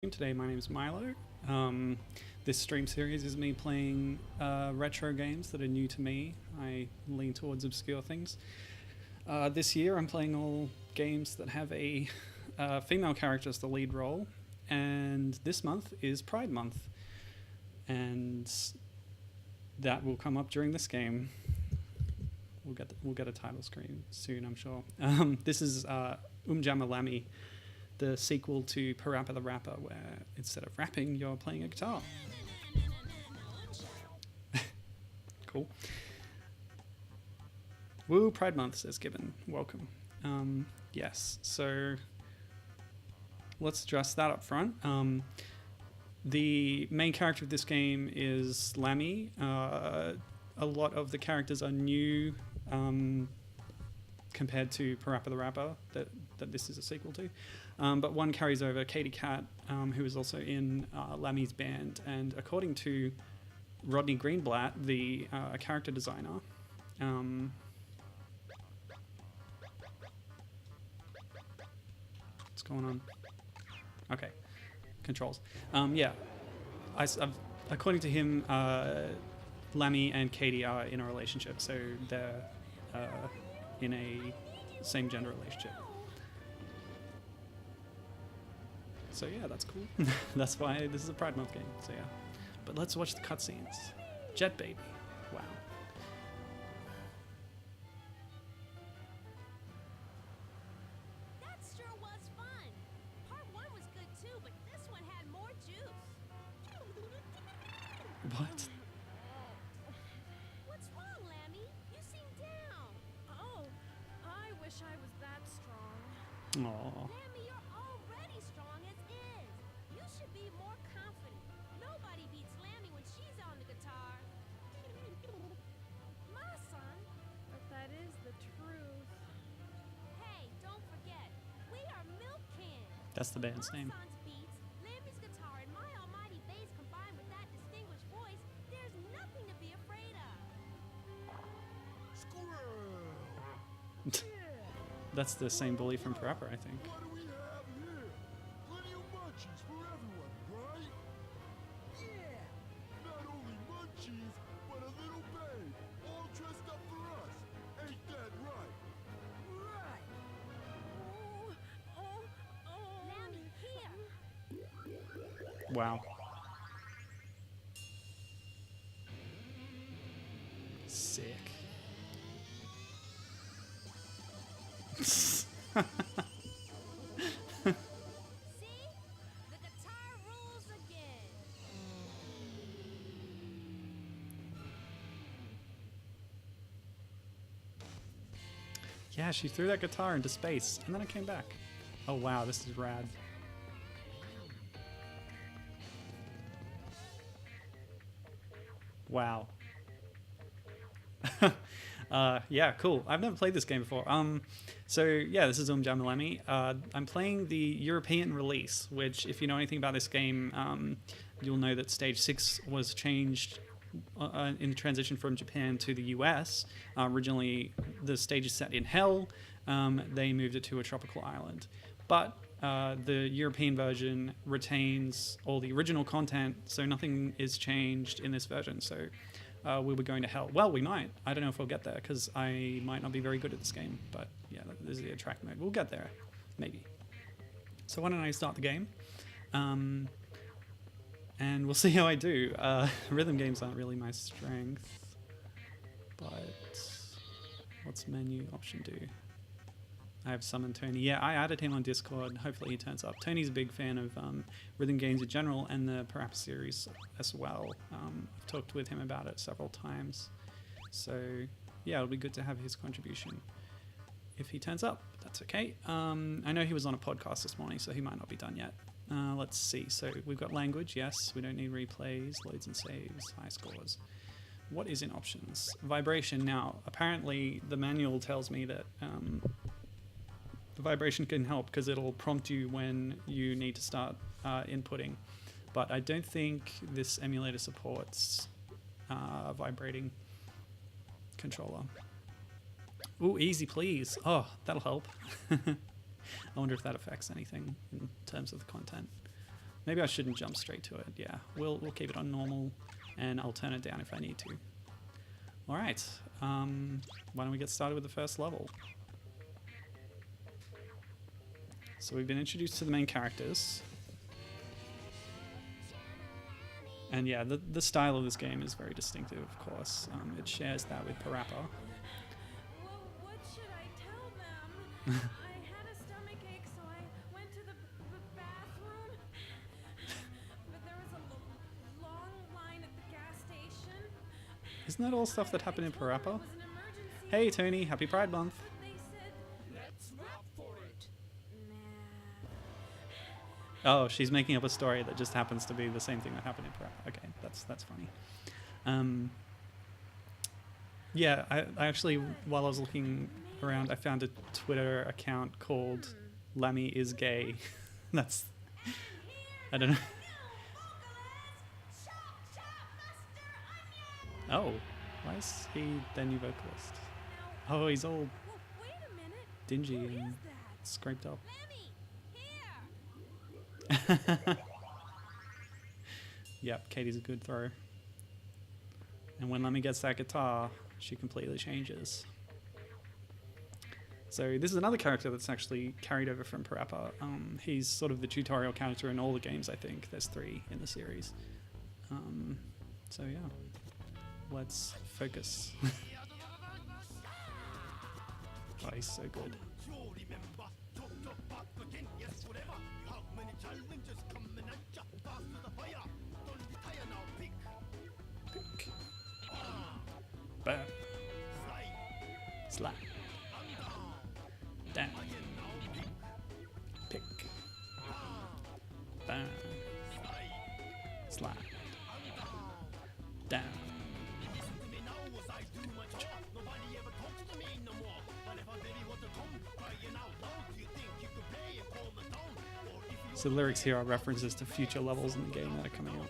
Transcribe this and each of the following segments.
Today, my name is Milo. This stream series is me playing retro games that are new to me. I lean towards obscure things. This year, I'm playing all games that have a female character as the lead role, and this month is Pride Month, and that will come up during this game. We'll get a title screen soon, I'm sure. This is Lammy, the sequel to Parappa the Rapper, where instead of rapping, you're playing a guitar. Cool. Woo, Pride Month, says Gibbon. Welcome. Yes, so let's address that up front. The main character of this game is Lammy. A lot of the characters are new compared to Parappa the Rapper that this is a sequel to. But one carries over Katie Cat, who is also in Lammy's band. And according to Rodney Greenblat, the character designer, what's going on? Okay, controls. Yeah, according to him, Lammy and Katie are in a relationship, so they're in a same gender relationship. So yeah, that's cool. That's why this is a Pride Month game. So yeah, but let's watch the cutscenes. Jet Baby, wow. That sure was fun. Part 1 was good too, but this one had more juice. What? What's wrong, Lammy? You seem down. Oh, I wish I was that strong. Aww. Lammy, you're already strong as is. You should be more confident. Nobody beats Lammy when she's on the guitar. My son. But that is the truth. Hey, don't forget, we are Milk Cans. That's the band's name. My son's beats, Lammy's guitar, and my almighty bass combined with that distinguished voice, there's nothing to be afraid of. That's the same bully from Parappa, I think. What do we have here? Plenty of munchies for everyone, right? Yeah! Not only munchies, but a little babe, all dressed up for us. Ain't that right? Right! Lammy, here. Wow. Sick. See? The guitar rules again. Yeah, she threw that guitar into space, and then it came back. Oh wow, this is rad. Wow. Yeah, cool. I've never played this game before. So yeah, this is Lammy. I'm playing the European release, which, if you know anything about this game, you'll know that Stage 6 was changed in the transition from Japan to the US. Originally, the stage is set in Hell. They moved it to a tropical island. But the European version retains all the original content, so nothing is changed in this version. So we were going to Hell. Well, we might. I don't know if we'll get there, because I might not be very good at this game. But yeah, this is the attract mode. We'll get there, maybe. So why don't I start the game? And we'll see how I do. Rhythm games aren't really my strength. But what's menu option do? I have summoned Tony. Yeah, I added him on Discord. Hopefully he turns up. Tony's a big fan of rhythm games in general and the Parappa series as well. I've talked with him about it several times. So yeah, it'll be good to have his contribution if he turns up. That's okay. I know he was on a podcast this morning, so he might not be done yet. Let's see. So we've got language. Yes, we don't need replays, loads and saves, high scores. What is in options? Vibration. Now, apparently the manual tells me that the vibration can help because it'll prompt you when you need to start inputting. But I don't think this emulator supports vibrating controller. Ooh, easy please. Oh, that'll help. I wonder if that affects anything in terms of the content. Maybe I shouldn't jump straight to it. Yeah, we'll keep it on normal, and I'll turn it down if I need to. All right. Why don't we get started with the first level? So we've been introduced to the main characters. And yeah, the style of this game is very distinctive, of course. It shares that with Parappa. Well, what should I tell them? I had a stomachache, so I went to the bathroom. But there was a long line at the gas station. Isn't that all stuff that happened in I told them Parappa? it was an emergency. Hey Tony, happy Pride Month. But they said, Let's rap for it. nah. Oh, she's making up a story that just happens to be the same thing that happened in Parappa. Okay, that's funny. Yeah, I actually, while I was looking around, I found a Twitter account called Lammy is gay. That's, I don't know. Oh, why is he the new vocalist? Oh, he's all Well, wait a minute. dingy Who and is that? scraped up. Lammy, here. Yep, Katie's a good thrower. And when Lemmy gets that guitar, she completely changes. So this is another character that's actually carried over from Parappa. He's sort of the tutorial character in all the games, I think. There's 3 in the series. So yeah, let's focus. Oh, he's so good. Pick. Bam. Slap. Down. Pick. Bam. Slap. Down. So the lyrics here are references to future levels in the game that are coming out.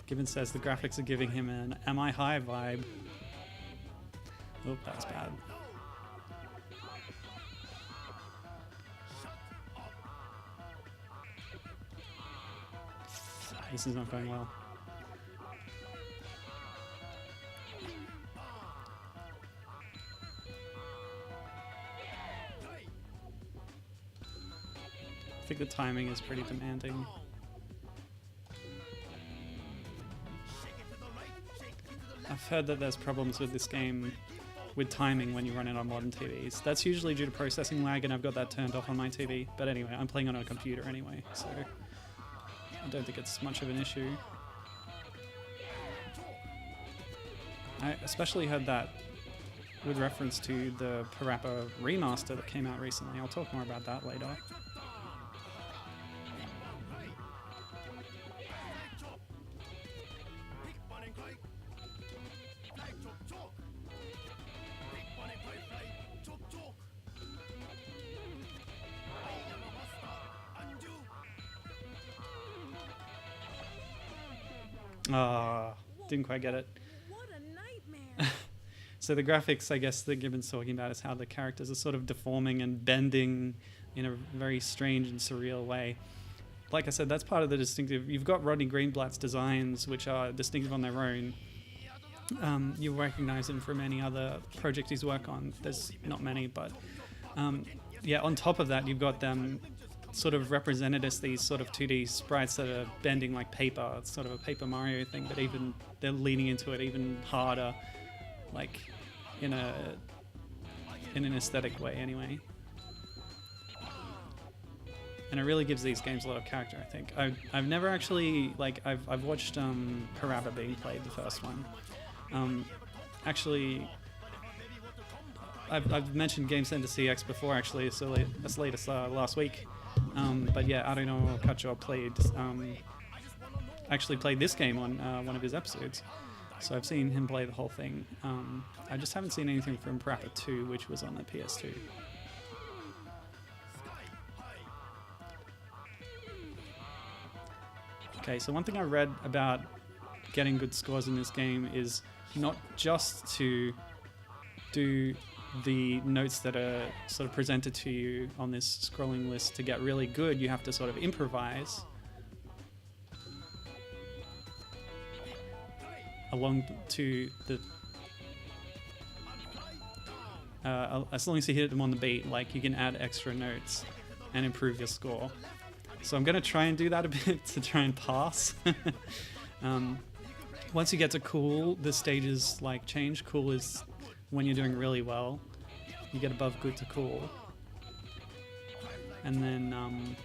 Gibbon says the graphics are giving him an Am I High vibe. Oh, that's bad. This is not going well. I think the timing is pretty demanding. I've heard that there's problems with this game with timing when you run it on modern TVs. That's usually due to processing lag, and I've got that turned off on my TV. But anyway, I'm playing on a computer anyway, so I don't think it's much of an issue. I especially heard that with reference to the Parappa remaster that came out recently. I'll talk more about that later. Didn't quite get it. What a nightmare. So the graphics, I guess, that Gibbon's talking about is how the characters are sort of deforming and bending in a very strange and surreal way. Like I said, that's part of the distinctive. You've got Rodney Greenblat's designs, which are distinctive on their own. You'll recognize him from any other project he's worked on. There's not many, but yeah, on top of that, you've got them sort of represented as these sort of 2D sprites that are bending like paper. It's sort of a Paper Mario thing, but even they're leaning into it even harder, like in an aesthetic way anyway. And it really gives these games a lot of character, I think. I've never actually, like, I've watched Parappa being played, the first one. Actually, I've mentioned Game Center CX before, actually, as late as last week. But yeah, I don't know, Kacho actually played this game on one of his episodes. So I've seen him play the whole thing. I just haven't seen anything from Parappa 2, which was on the PS2. Okay, so one thing I read about getting good scores in this game is not just to do the notes that are sort of presented to you on this scrolling list. To get really good, you have to sort of improvise along to the as long as you hit them on the beat, like you can add extra notes and improve your score. So I'm going to try and do that a bit to try and pass. Once you get to cool, the stages like change. Cool is when you're doing really well. You get above good to cool. And then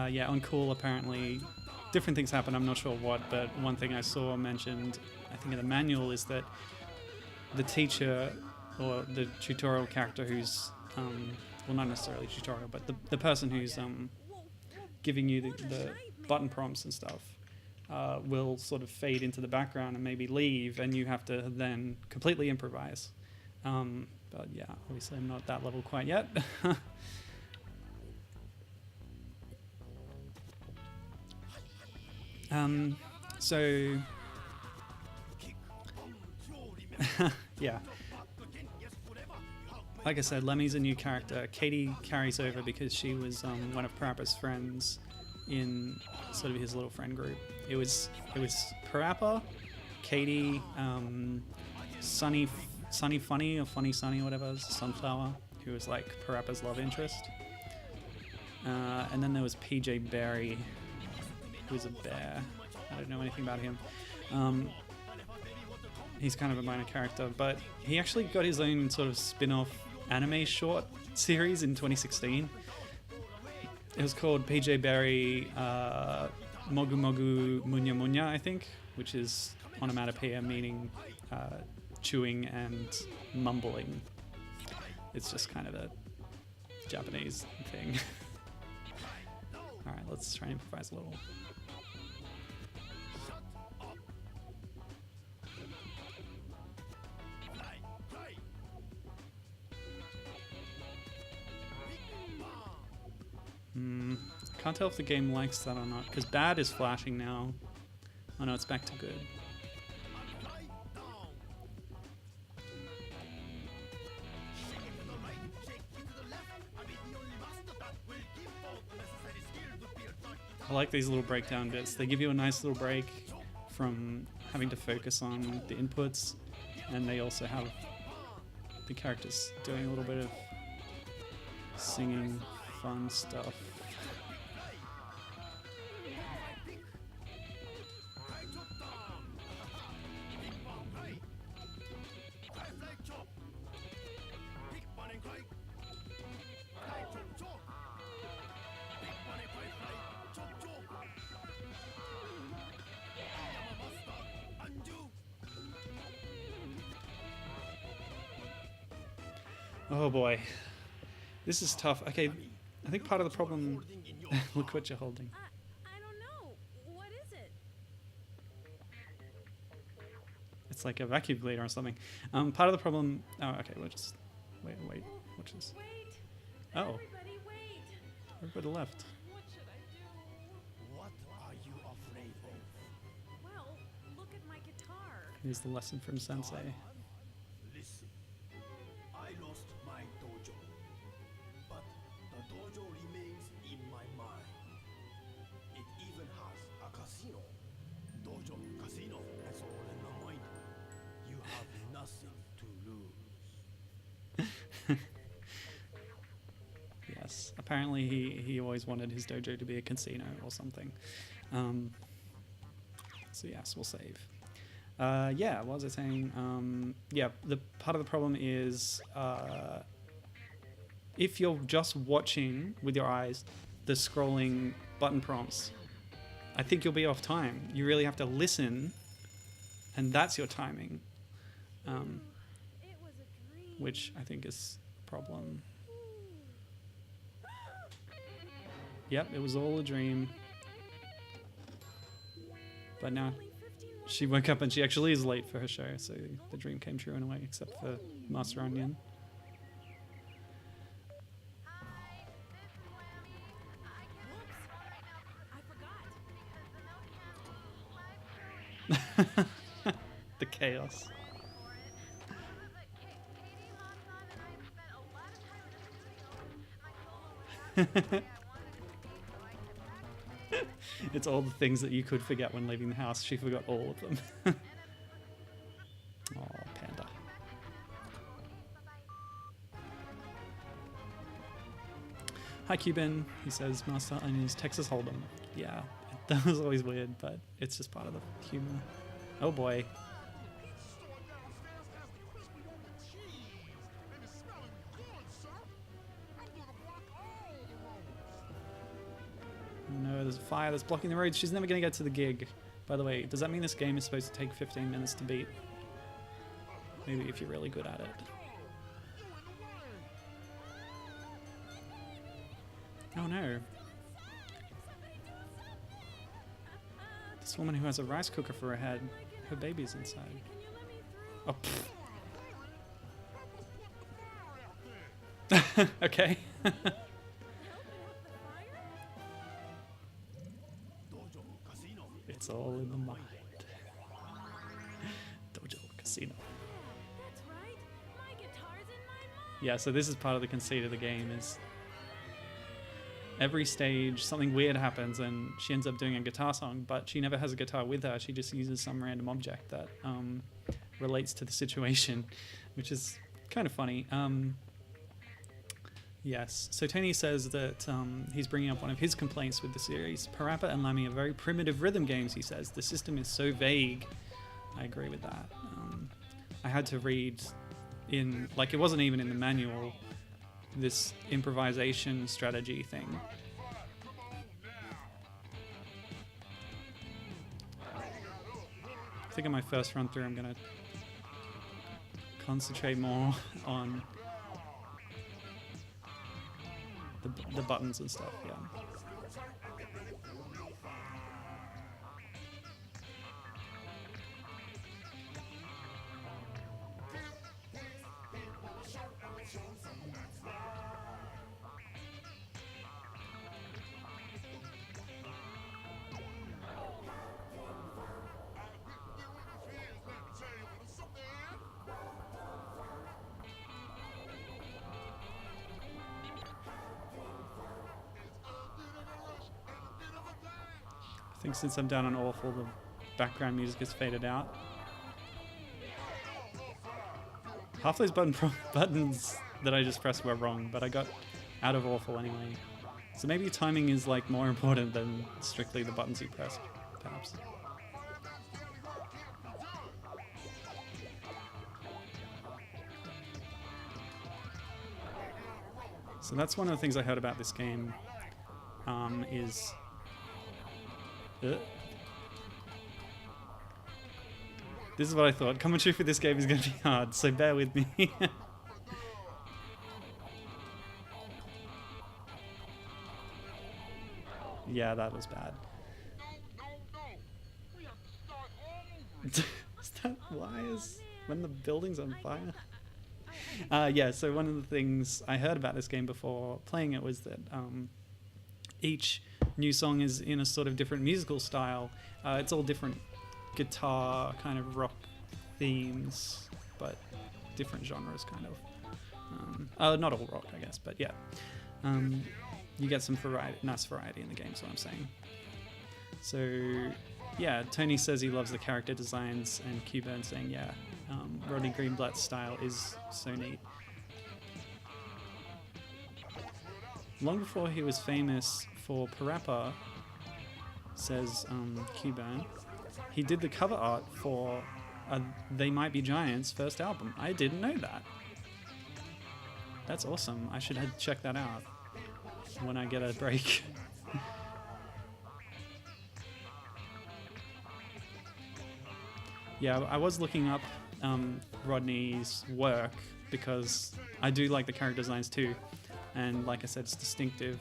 yeah, on cool apparently different things happen. I'm not sure what, but one thing I saw mentioned, I think in the manual, is that the teacher or the tutorial character who's well, not necessarily tutorial, but the person who's giving you the button prompts and stuff will sort of fade into the background and maybe leave, and you have to then completely improvise. But yeah, obviously I'm not at that level quite yet. So yeah, like I said, Lemmy's a new character. Katie carries over because she was one of Parappa's friends in sort of his little friend group. It was Parappa, Katie, Sunny Funny or Funny Sunny, whatever, Sunflower, who was like Parappa's love interest. And then there was PJ Berry, who was a bear. I don't know anything about him. He's kind of a minor character, but he actually got his own sort of spin-off anime short series in 2016. It was called PJ Berry Mogu Mogu Munya Munya, I think, which is onomatopoeia meaning chewing and mumbling. It's just kind of a Japanese thing. Alright, let's try and improvise a little. Can't tell if the game likes that or not, because bad is flashing now. Oh no, it's back to good. I like these little breakdown bits. They give you a nice little break from having to focus on the inputs, and they also have the characters doing a little bit of singing fun stuff. Oh boy, this is tough. Okay, I think part of the problem. Look what you're holding. I don't know. What is it? It's like a vacuum cleaner or something. Part of the problem. Oh, okay. We'll just wait. Watch this. Wait! Oh, Everybody wait! everybody left. What should I do? What are you afraid of? Well, look at my guitar. Here's the lesson from Sensei. Listen, I lost my dojo, but the dojo remains in my mind. It even has a casino. Dojo, casino, that's all in the mind. You have nothing to lose. Yes. Apparently, he always wanted his dojo to be a casino or something. So yes, we'll save. Yeah, what was I saying? Yeah, the part of the problem is if you're just watching with your eyes the scrolling button prompts, I think you'll be off time. You really have to listen, and that's your timing, It was a dream. which I think is a problem. Yep, it was all a dream. But now Only 15 more she woke up and she actually is late for her show, so the dream came true in a way, except for Master Onion. Hi, this is Lammy. I forgot. The chaos. It's all the things that you could forget when leaving the house. She forgot all of them. Oh, panda. Hi, Cuban. He says, Master Onion is Texas Hold'em. Yeah, that was always weird, but it's just part of the humor. Oh boy. No, there's a fire that's blocking the road. She's never going to get to the gig. By the way, does that mean this game is supposed to take 15 minutes to beat? Maybe if you're really good at it. Oh no. This woman who has a rice cooker for her head, her baby's inside. Oh, pfft. Okay. It's all in the mind. Dojo Casino. That's right. My guitar's in my mind. Yeah, so this is part of the conceit of the game is every stage something weird happens and she ends up doing a guitar song, but she never has a guitar with her. She just uses some random object that relates to the situation, which is kind of funny. Yes, so Tony says that he's bringing up one of his complaints with the series. Parappa and Lammy are very primitive rhythm games, he says. The system is so vague. I agree with that. I had to read in, like, it wasn't even in the manual, this improvisation strategy thing. I think in my first run through I'm going to concentrate more on the buttons and stuff, yeah. I think since I'm down on awful, the background music is faded out. Half those buttons that I just pressed were wrong, but I got out of awful anyway. So maybe timing is like more important than strictly the buttons you press, perhaps. So that's one of the things I heard about this game, is... This is what I thought. Commentary for this game is going to be hard, so bear with me. Yeah, that was bad. Is that wires when the building's on fire? Yeah, so one of the things I heard about this game before playing it was that each new song is in a sort of different musical style. It's all different guitar kind of rock themes, but different genres kind of. Not all rock, I guess, but yeah. You get some nice variety in the game, is what I'm saying. So yeah, Tony says he loves the character designs, and Q-Burn saying, yeah, Rodney Greenblat's style is so neat. Long before he was famous for Parappa, says Q-Burn, he did the cover art for They Might Be Giants' first album. I didn't know that. That's awesome. I should check that out when I get a break. Yeah, I was looking up Rodney's work because I do like the character designs too. And like I said, it's distinctive.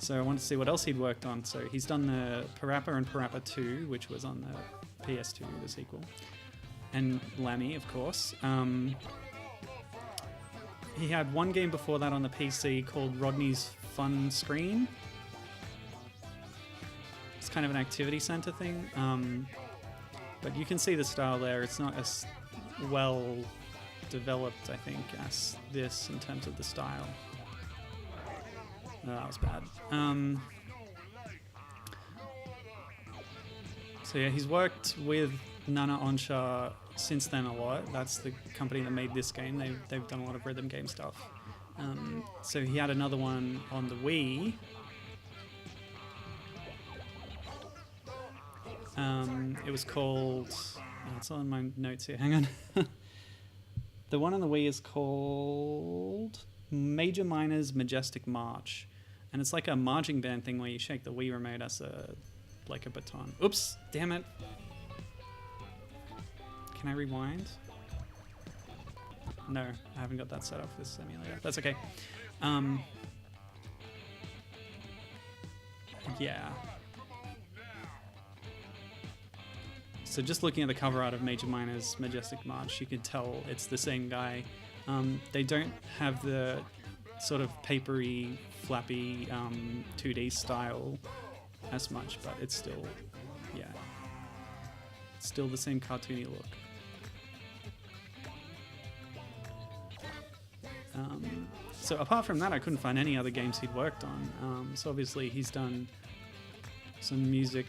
So I wanted to see what else he'd worked on. So he's done the Parappa and Parappa 2, which was on the PS2, the sequel. And Lammy, of course. He had one game before that on the PC called Rodney's Fun Screen. It's kind of an activity center thing. But you can see the style there. It's not as well developed, I think, as this in terms of the style. No, that was bad. So yeah, he's worked with Nanaonsha since then a lot. That's the company that made this game. They've done a lot of rhythm game stuff. So he had another one on the Wii. It was called... Oh, it's on my notes here. Hang on. The one on the Wii is called Major Minor's Majestic March. And it's like a marching band thing where you shake the Wii remote as like a baton. Oops! Damn it! Can I rewind? No, I haven't got that set up for this emulator. That's okay. Yeah. So just looking at the cover art of Major Minor's Majestic March, you can tell it's the same guy. They don't have the sort of papery, flappy 2D style as much, but it's still, yeah, it's still the same cartoony look. So apart from that, I couldn't find any other games he'd worked on. So obviously he's done some music.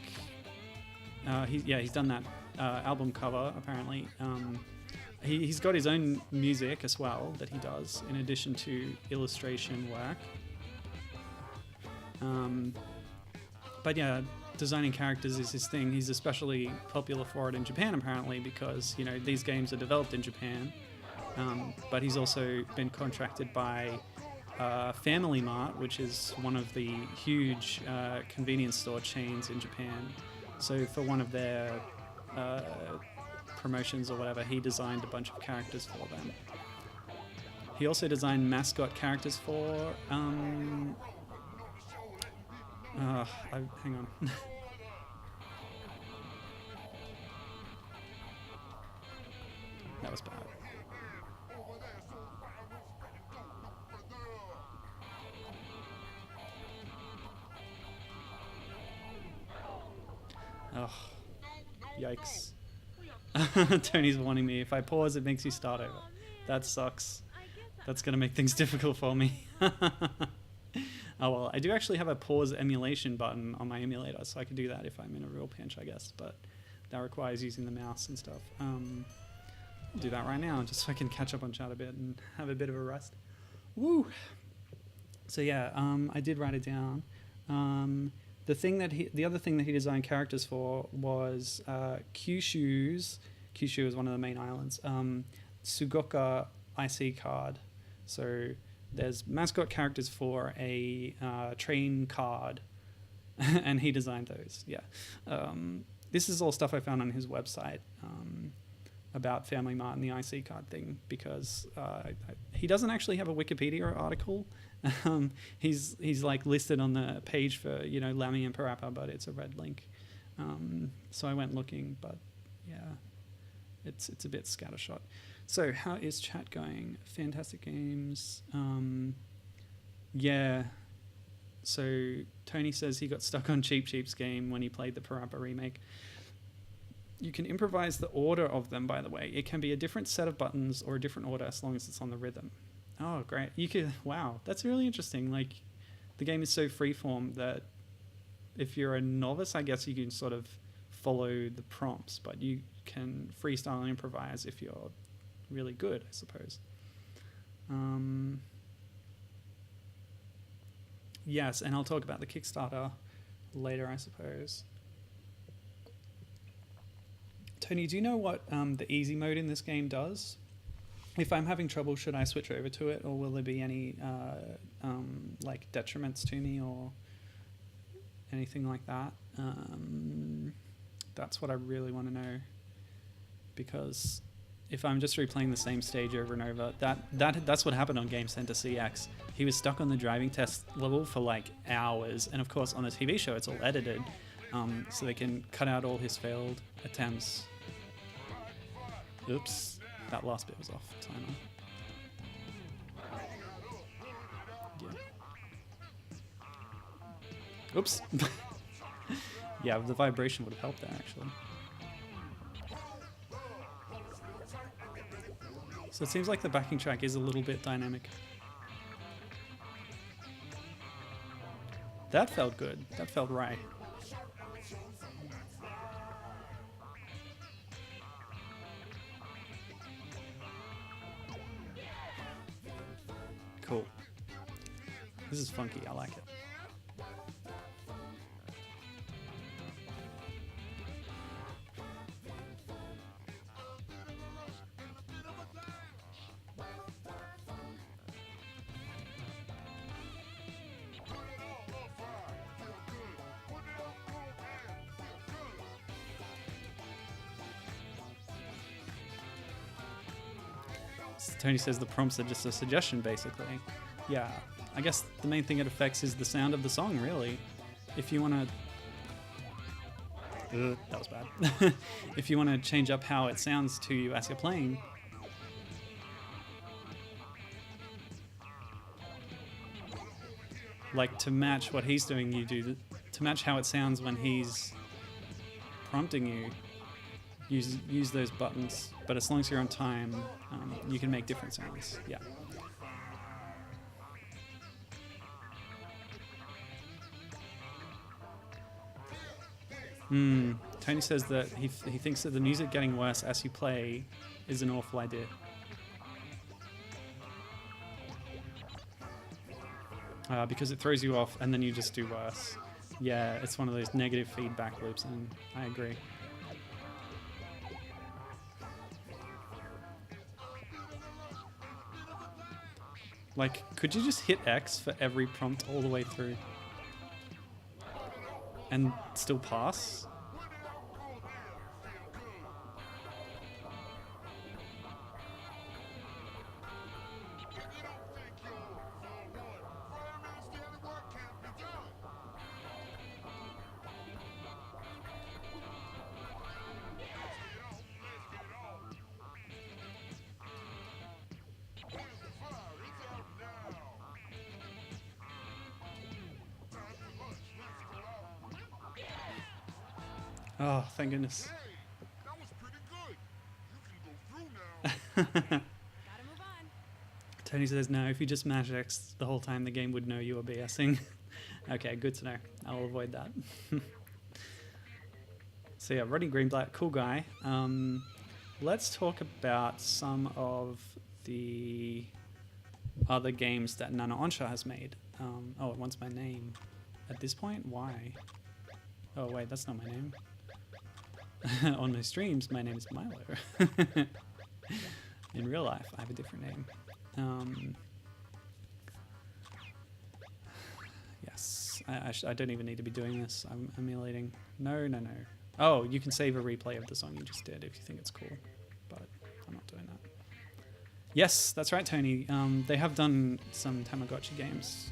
He's done that album cover, apparently. He's got his own music as well that he does, in addition to illustration work. But yeah, designing characters is his thing. He's especially popular for it in Japan, apparently, because, you know, these games are developed in Japan. But he's also been contracted by Family Mart, which is one of the huge convenience store chains in Japan. So for one of their promotions or whatever, he designed a bunch of characters for them. He also designed mascot characters for... hang on. That was bad. Oh, yikes. Tony's warning me. If I pause, it makes you start over. That sucks. That's going to make things difficult for me. Oh well, I do actually have a pause emulation button on my emulator, so I can do that if I'm in a real pinch, I guess. But that requires using the mouse and stuff. I'll do that right now, just so I can catch up on chat a bit and have a bit of a rest. Woo! So yeah, I did write it down. The other thing that he designed characters for was Kyushu's. Kyushu is one of the main islands. Sugoka IC card. So there's mascot characters for a train card, and he designed those. Yeah, this is all stuff I found on his website about Family Mart and the IC card thing, because he doesn't actually have a Wikipedia article. He's like listed on the page for, you know, Lammy and Parappa, but it's a red link. So I went looking, but yeah, it's a bit scattershot. So how is chat going? Fantastic games. Yeah. So Tony says he got stuck on Cheap Cheap's game when he played the Parappa remake. You can improvise the order of them, by the way. It can be a different set of buttons or a different order as long as it's on the rhythm. Oh, great. You could... Wow, that's really interesting. Like, the game is so freeform that if you're a novice, I guess you can sort of follow the prompts, but you can freestyle and improvise if you're really good, I suppose. Yes, and I'll talk about the Kickstarter later, I suppose. Tony, do you know what the easy mode in this game does? If I'm having trouble, should I switch over to it, or will there be any like detriments to me or anything like that? That's what I really want to know, because if I'm just replaying the same stage over and over, that's what happened on Game Center CX. He was stuck on the driving test level for like hours, and of course on the TV show it's all edited, so they can cut out all his failed attempts. Oops, that last bit was off timer. Yeah. Oops. Yeah, the vibration would have helped there, actually. So it seems like the backing track is a little bit dynamic. That felt good. That felt right. Cool. This is funky. I like it. Tony says the prompts are just a suggestion, basically. Yeah, I guess the main thing it affects is the sound of the song, really. If you want to... that was bad. If you want to change up how it sounds to you as you're playing... Like, to match what he's doing, you do... To match how it sounds when he's prompting you, use those buttons. But as long as you're on time, you can make different sounds. Yeah. Tony says that he thinks that the music getting worse as you play is an awful idea. Because it throws you off and then you just do worse. Yeah, it's one of those negative feedback loops, and I agree. Like, could you just hit X for every prompt all the way through? And still pass? Oh, thank goodness. That was pretty good. You can go through now. Gotta move on. Tony says no, if you just mash X the whole time, the game would know you were BSing. Okay, good to know. I'll avoid that. So yeah, Rodney Greenblat, cool guy. Let's talk about some of the other games that Nanaonsha has made. Oh, it wants my name. At this point, why? Oh wait, that's not my name. On my streams, my name is Milo. In real life, I have a different name. Yes, I don't even need to be doing this. I'm emulating. No. Oh, you can save a replay of the song you just did if you think it's cool, but I'm not doing that. Yes, that's right, Tony. They have done some Tamagotchi games.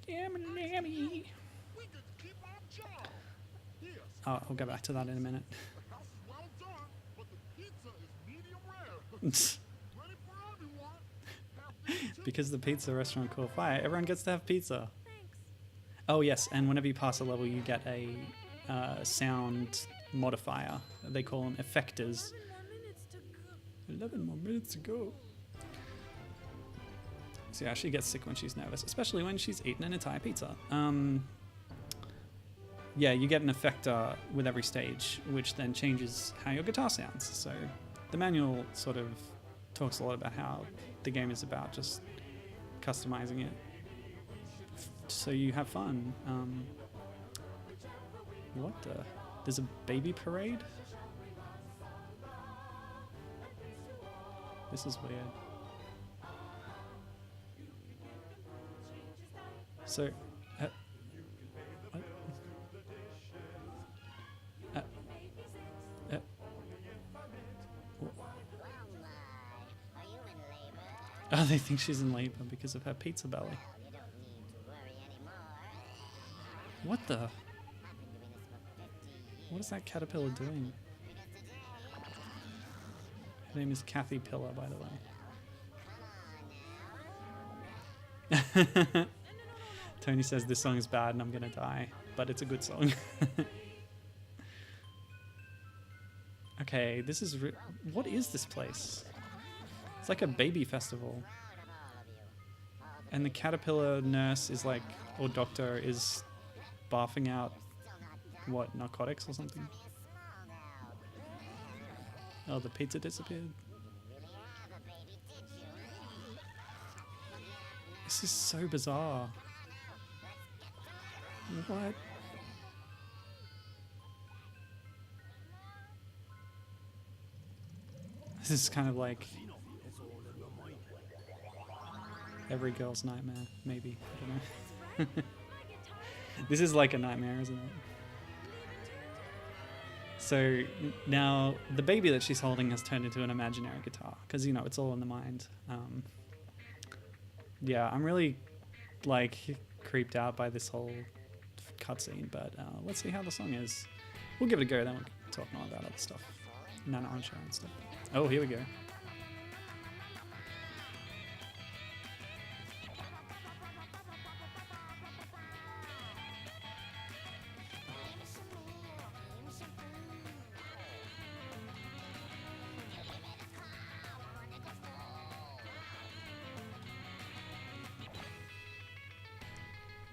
Damn it, Lammy. We could keep our job. Yes, Oh, I'll go back to that in a minute. the house is well done, but the pizza is medium rare. Ready for everyone. Have pizza. Because the pizza restaurant caught fire, everyone gets to have pizza. Thanks. Oh yes, and whenever you pass a level, you get a sound modifier. They call them effectors. 11 more minutes to go. So yeah, she gets sick when she's nervous, especially when she's eaten an entire pizza. Yeah, you get an effector with every stage, which then changes how your guitar sounds. So the manual sort of talks a lot about how the game is about just customizing it so you have fun. What the? There's a baby parade? This is weird. So, what? Oh, they think she's in labor because of her pizza belly. What the? What is that caterpillar doing? Her name is Kathy Pillar, by the way. Tony says this song is bad and I'm gonna die, but it's a good song. Okay, this is what is this place? It's like a baby festival. And the caterpillar nurse is like, or doctor is barfing out, what, narcotics or something? Oh, the pizza disappeared. This is so bizarre. What? This is kind of like every girl's nightmare, maybe. I don't know. This is like a nightmare, isn't it? So now the baby that she's holding has turned into an imaginary guitar because, you know, it's all in the mind. Yeah, I'm really like creeped out by this whole cutscene, but let's see how the song is. We'll give it a go, then we'll talk more about other stuff. Nanaonsha and stuff. Oh, here we go.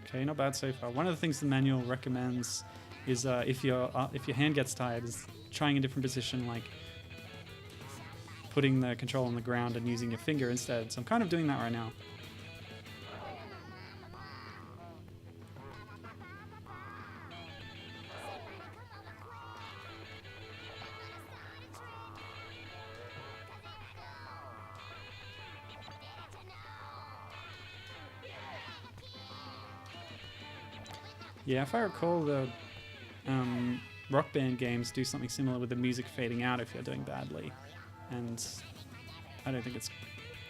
Okay, not bad so far. One of the things the manual recommends is if your hand gets tired, is trying a different position, like putting the control on the ground and using your finger instead. So I'm kind of doing that right now. Yeah, if I recall, the Rock Band games do something similar with the music fading out if you're doing badly. And I don't think it's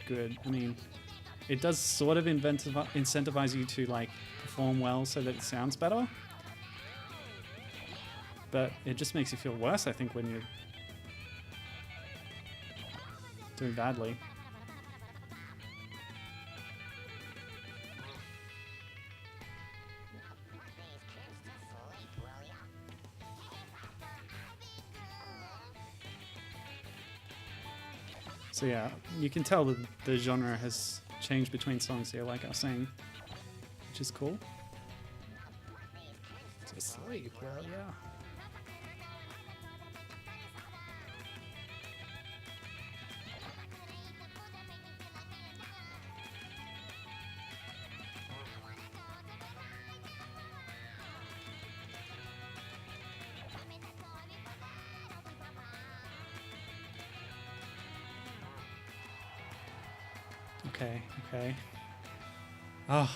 good. I mean, it does sort of incentivize you to like perform well so that it sounds better. But it just makes you feel worse, I think, when you're doing badly. So yeah, you can tell that the genre has changed between songs here, like I was saying, which is cool. To sleep, well, yeah. Okay. Oh,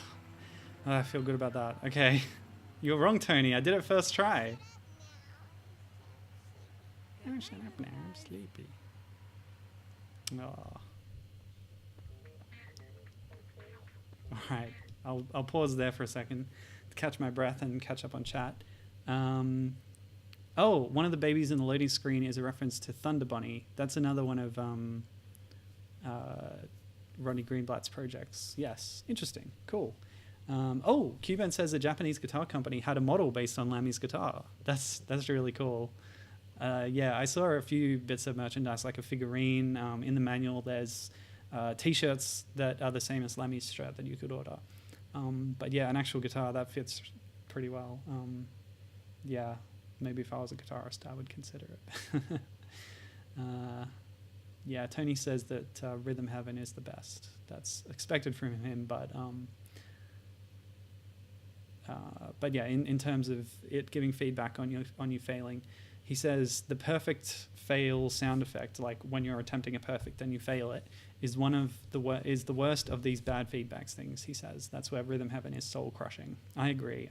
I feel good about that. Okay. You're wrong, Tony. I did it first try. Oh, shut up now. I'm sleepy. Oh. Alright. I'll pause there for a second to catch my breath and catch up on chat. Oh, one of the babies in the loading screen is a reference to Thunder Bunny. That's another one of Rodney Greenblat's projects. Yes, interesting, cool. Oh, Cuban says a Japanese guitar company had a model based on Lammy's guitar. That's really cool. Yeah, I saw a few bits of merchandise, like a figurine. In the manual, there's T-shirts that are the same as Lammy's shirt that you could order. But yeah, an actual guitar that fits pretty well. Yeah, maybe if I was a guitarist, I would consider it. Yeah, Tony says that Rhythm Heaven is the best. That's expected from him, but yeah, in terms of it giving feedback on you failing, he says the perfect fail sound effect, like when you're attempting a perfect and you fail it, is the worst of these bad feedbacks things. He says that's where Rhythm Heaven is soul crushing. I agree.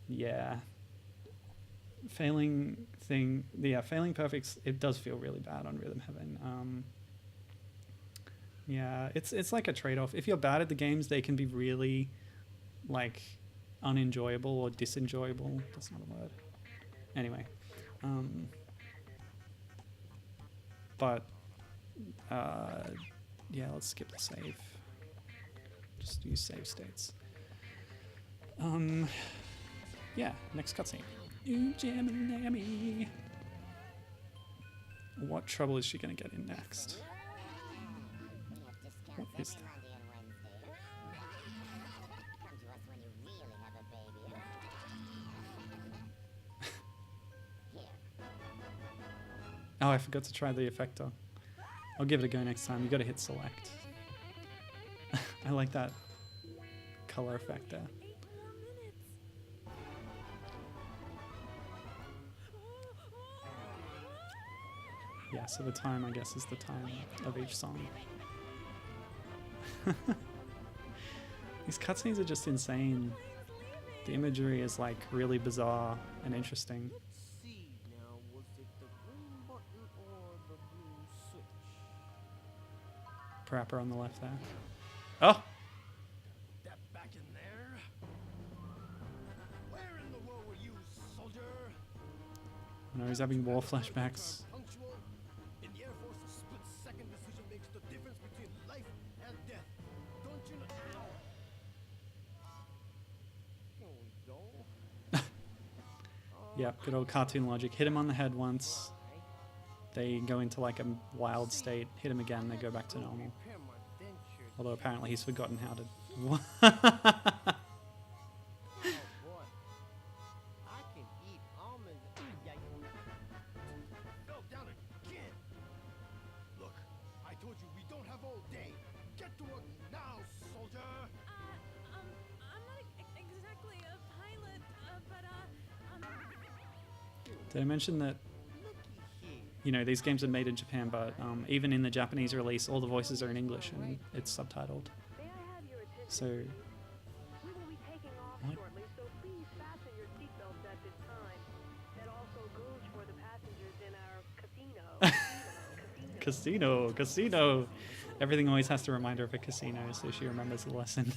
Yeah. Failing perfects, it does feel really bad on Rhythm Heaven. Yeah, it's like a trade-off. If you're bad at the games, they can be really like unenjoyable or disenjoyable. That's not a word. Anyway, but yeah, let's skip the save. Just use save states. Yeah, next cutscene. Lammy. What trouble is she gonna get in next? What is that? Oh, I forgot to try the effector. I'll give it a go next time. You gotta hit select. I like that color effect there. 8 more minutes. Yeah, so the time, I guess, is the time of each song. These cutscenes are just insane. The imagery is like really bizarre and interesting. See now, was it the green button or the blue switch? Parappa on the left there. Oh! That back in there? Where in the world were you, soldier? No, he's having war flashbacks. Punctual. In the Air Force, a split-second decision makes the difference between life and death. Don't you know? Here we go. Yeah, good old cartoon logic. Hit him on the head once. They go into like a wild state. Hit him again, they go back to normal. Repair my dentures. Although apparently he's forgotten how to... What? Oh boy. I can eat almonds. Yeah, Fell down again. Look, I told you we don't have all day. Get to work now, soldier. I'm not exactly a pilot, but Did I mention that, looky here. you know, these games are made in Japan, but even in the Japanese release, all the voices are in English and it's subtitled. May I have your attention, So, please? We will be taking off What? shortly, so please fasten your seatbelts at this time. That also goes for the passengers in our casino. casino. Everything always has to remind her of a casino, so she remembers the lesson.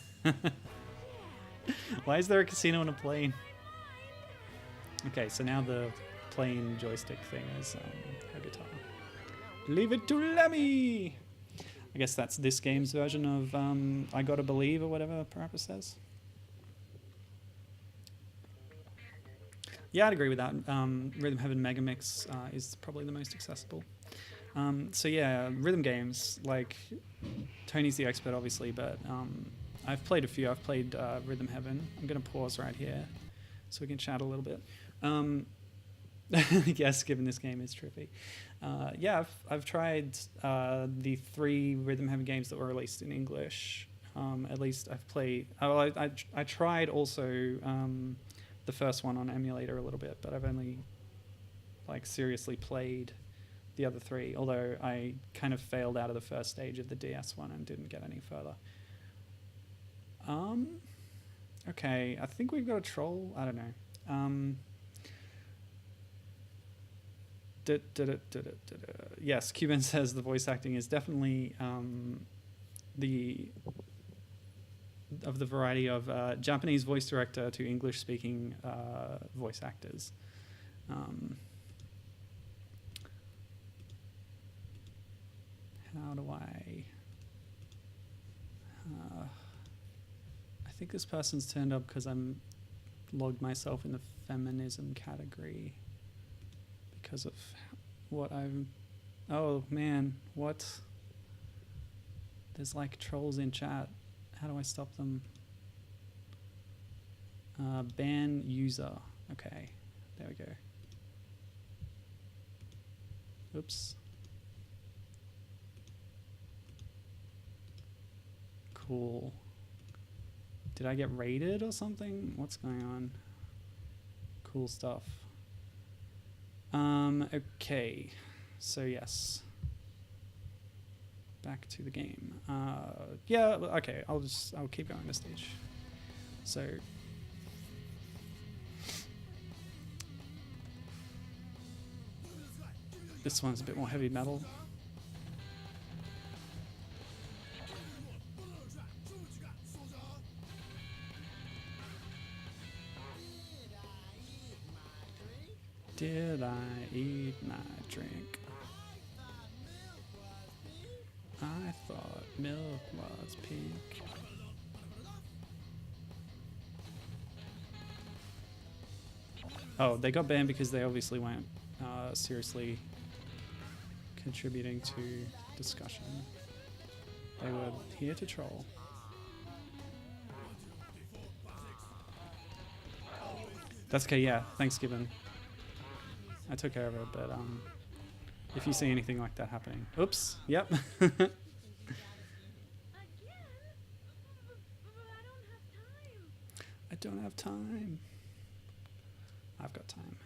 Why is there a casino on a plane? Okay, so now the plane joystick thing is her guitar. Leave it to Lammy! I guess that's this game's version of I Gotta Believe or whatever Parappa says. Yeah, I'd agree with that. Rhythm Heaven Megamix is probably the most accessible. So yeah, rhythm games, like Tony's the expert obviously, but I've played a few. I've played Rhythm Heaven. I'm going to pause right here so we can chat a little bit. Yes, given this game is trippy. Yeah, I've tried the 3 Rhythm Heaven games that were released in English. At least I've played. Oh, I tried also the first one on emulator a little bit, but I've only like seriously played the other 3. Although I kind of failed out of the first stage of the DS one and didn't get any further. Okay, I think we've got a troll. I don't know. Yes, Cuban says the voice acting is definitely the variety of Japanese voice director to English speaking voice actors. How do I think this person's turned up because I'm logged myself in the feminism category because of what I'm... Oh man, what? There's like trolls in chat. How do I stop them? Ban user. Okay, there we go. Oops. Cool. Did I get raided or something? What's going on? Cool stuff. Okay. So yes. Back to the game. Yeah, okay, I'll keep going this stage. So this one's a bit more heavy metal. Did I eat my drink? I thought milk was pink. Oh, they got banned because they obviously weren't seriously contributing to discussion. They were here to troll. That's okay, yeah, Thanksgiving. I took care of it, but if you see anything like that happening... Oops, yep. Again? But I don't have time. I don't have time. I've got time.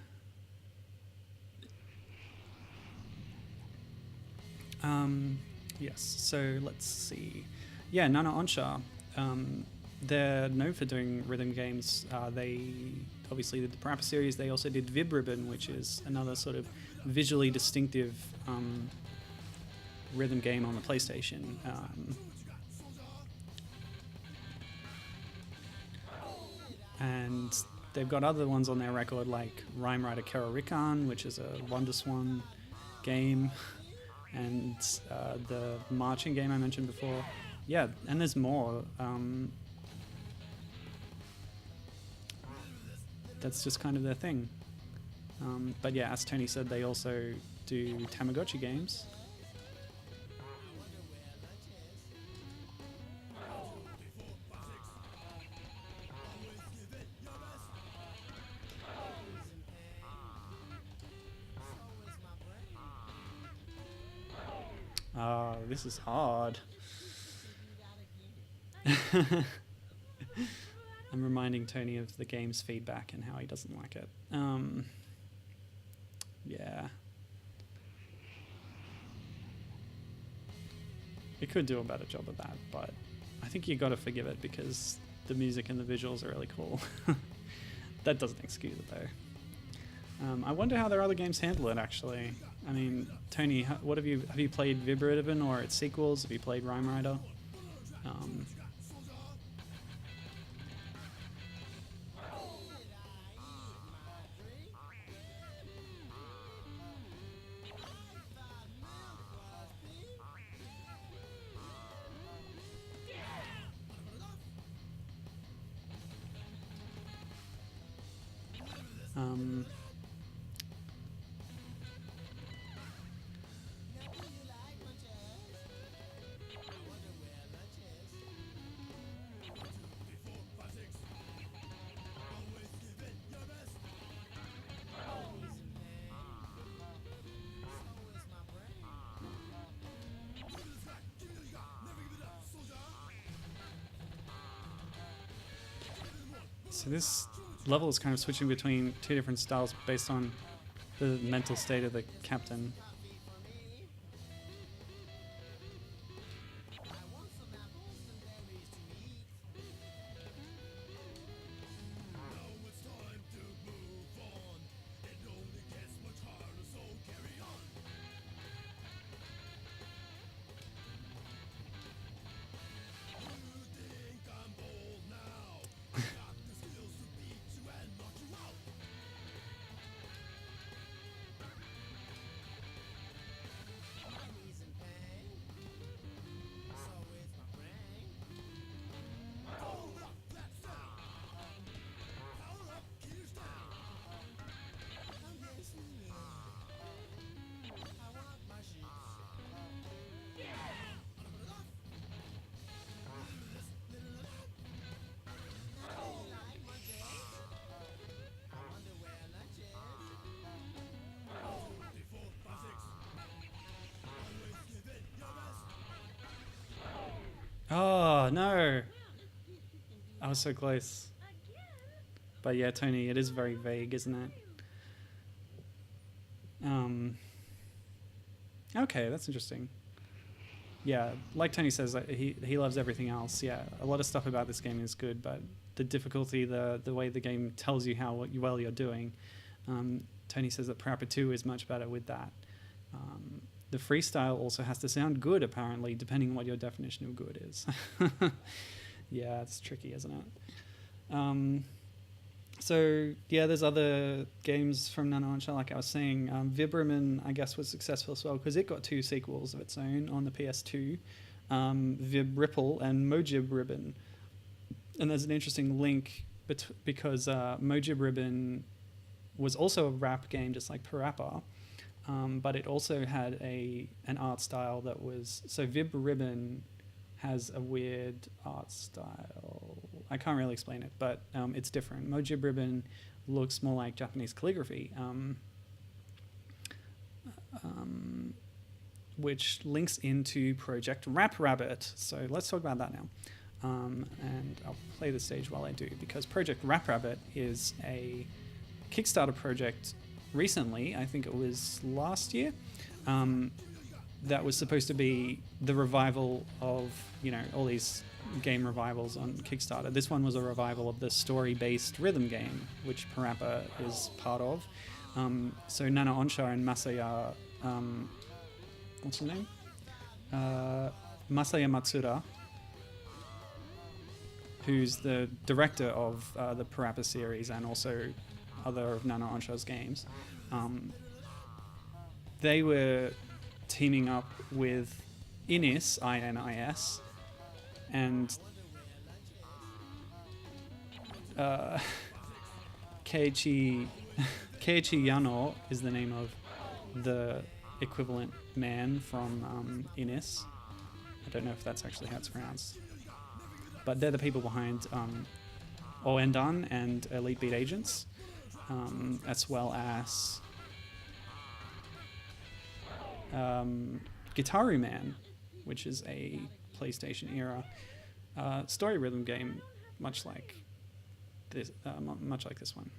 Yes, so let's see. Yeah, Nanaonsha, they're known for doing rhythm games. They obviously did the Parappa series. They also did Vib Ribbon, which is another sort of visually distinctive rhythm game on the PlayStation. And they've got other ones on their record like Rhyme Rider Kerorikan, which is a WonderSwan game, and the marching game I mentioned before. Yeah, and there's more. That's just kind of their thing. But yeah, as Tony said, they also do Tamagotchi games. Oh, this is hard. I'm reminding Tony of the game's feedback and how he doesn't like it. Yeah. It could do a better job of that, but I think you gotta forgive it because the music and the visuals are really cool. That doesn't excuse it though. I wonder how their other games handle it actually. I mean, Tony, what have you played Vib Ribbon or its sequels? Have you played Rhyme Rider? So this level is kind of switching between two different styles based on the mental state of the captain. Oh, no. I was so close. But yeah, Tony, it is very vague, isn't it? Okay, that's interesting. Yeah, like Tony says, like, he loves everything else. Yeah, a lot of stuff about this game is good, but the difficulty, the way the game tells you how well you're doing, Tony says that Parappa 2 is much better with that. The freestyle also has to sound good, apparently, depending on what your definition of good is. Yeah, it's tricky, isn't it? So, yeah, there's other games from Nanaonsha, like I was saying. Vibramon, I guess, was successful as well, because it got 2 sequels of its own on the PS2. Vib Ripple and Mojib Ribbon. And there's an interesting link because Mojib Ribbon was also a rap game, just like Parappa, but it also had an art style that was so Vib Ribbon has a weird art style. I can't really explain it, but it's different. Mojib Ribbon looks more like Japanese calligraphy, which links into Project Rap Rabbit. So let's talk about that now. And I'll play the stage while I do, because Project Rap Rabbit is a Kickstarter project recently, I think it was last year, that was supposed to be the revival of, all these game revivals on Kickstarter. This one was a revival of the story-based rhythm game, which Parappa is part of. So Nanaonsha and Masaya, what's her name? Masaya Matsuda, who's the director of the Parappa series and also other of Nanaonsha's games. They were teaming up with Inis, I-N-I-S, and Keiichi Yano is the name of the equivalent man from Inis. I don't know if that's actually how it's pronounced. But they're the people behind Oendan and Elite Beat Agents, as well as Gitaru Man, which is a PlayStation era story rhythm game, much like this one.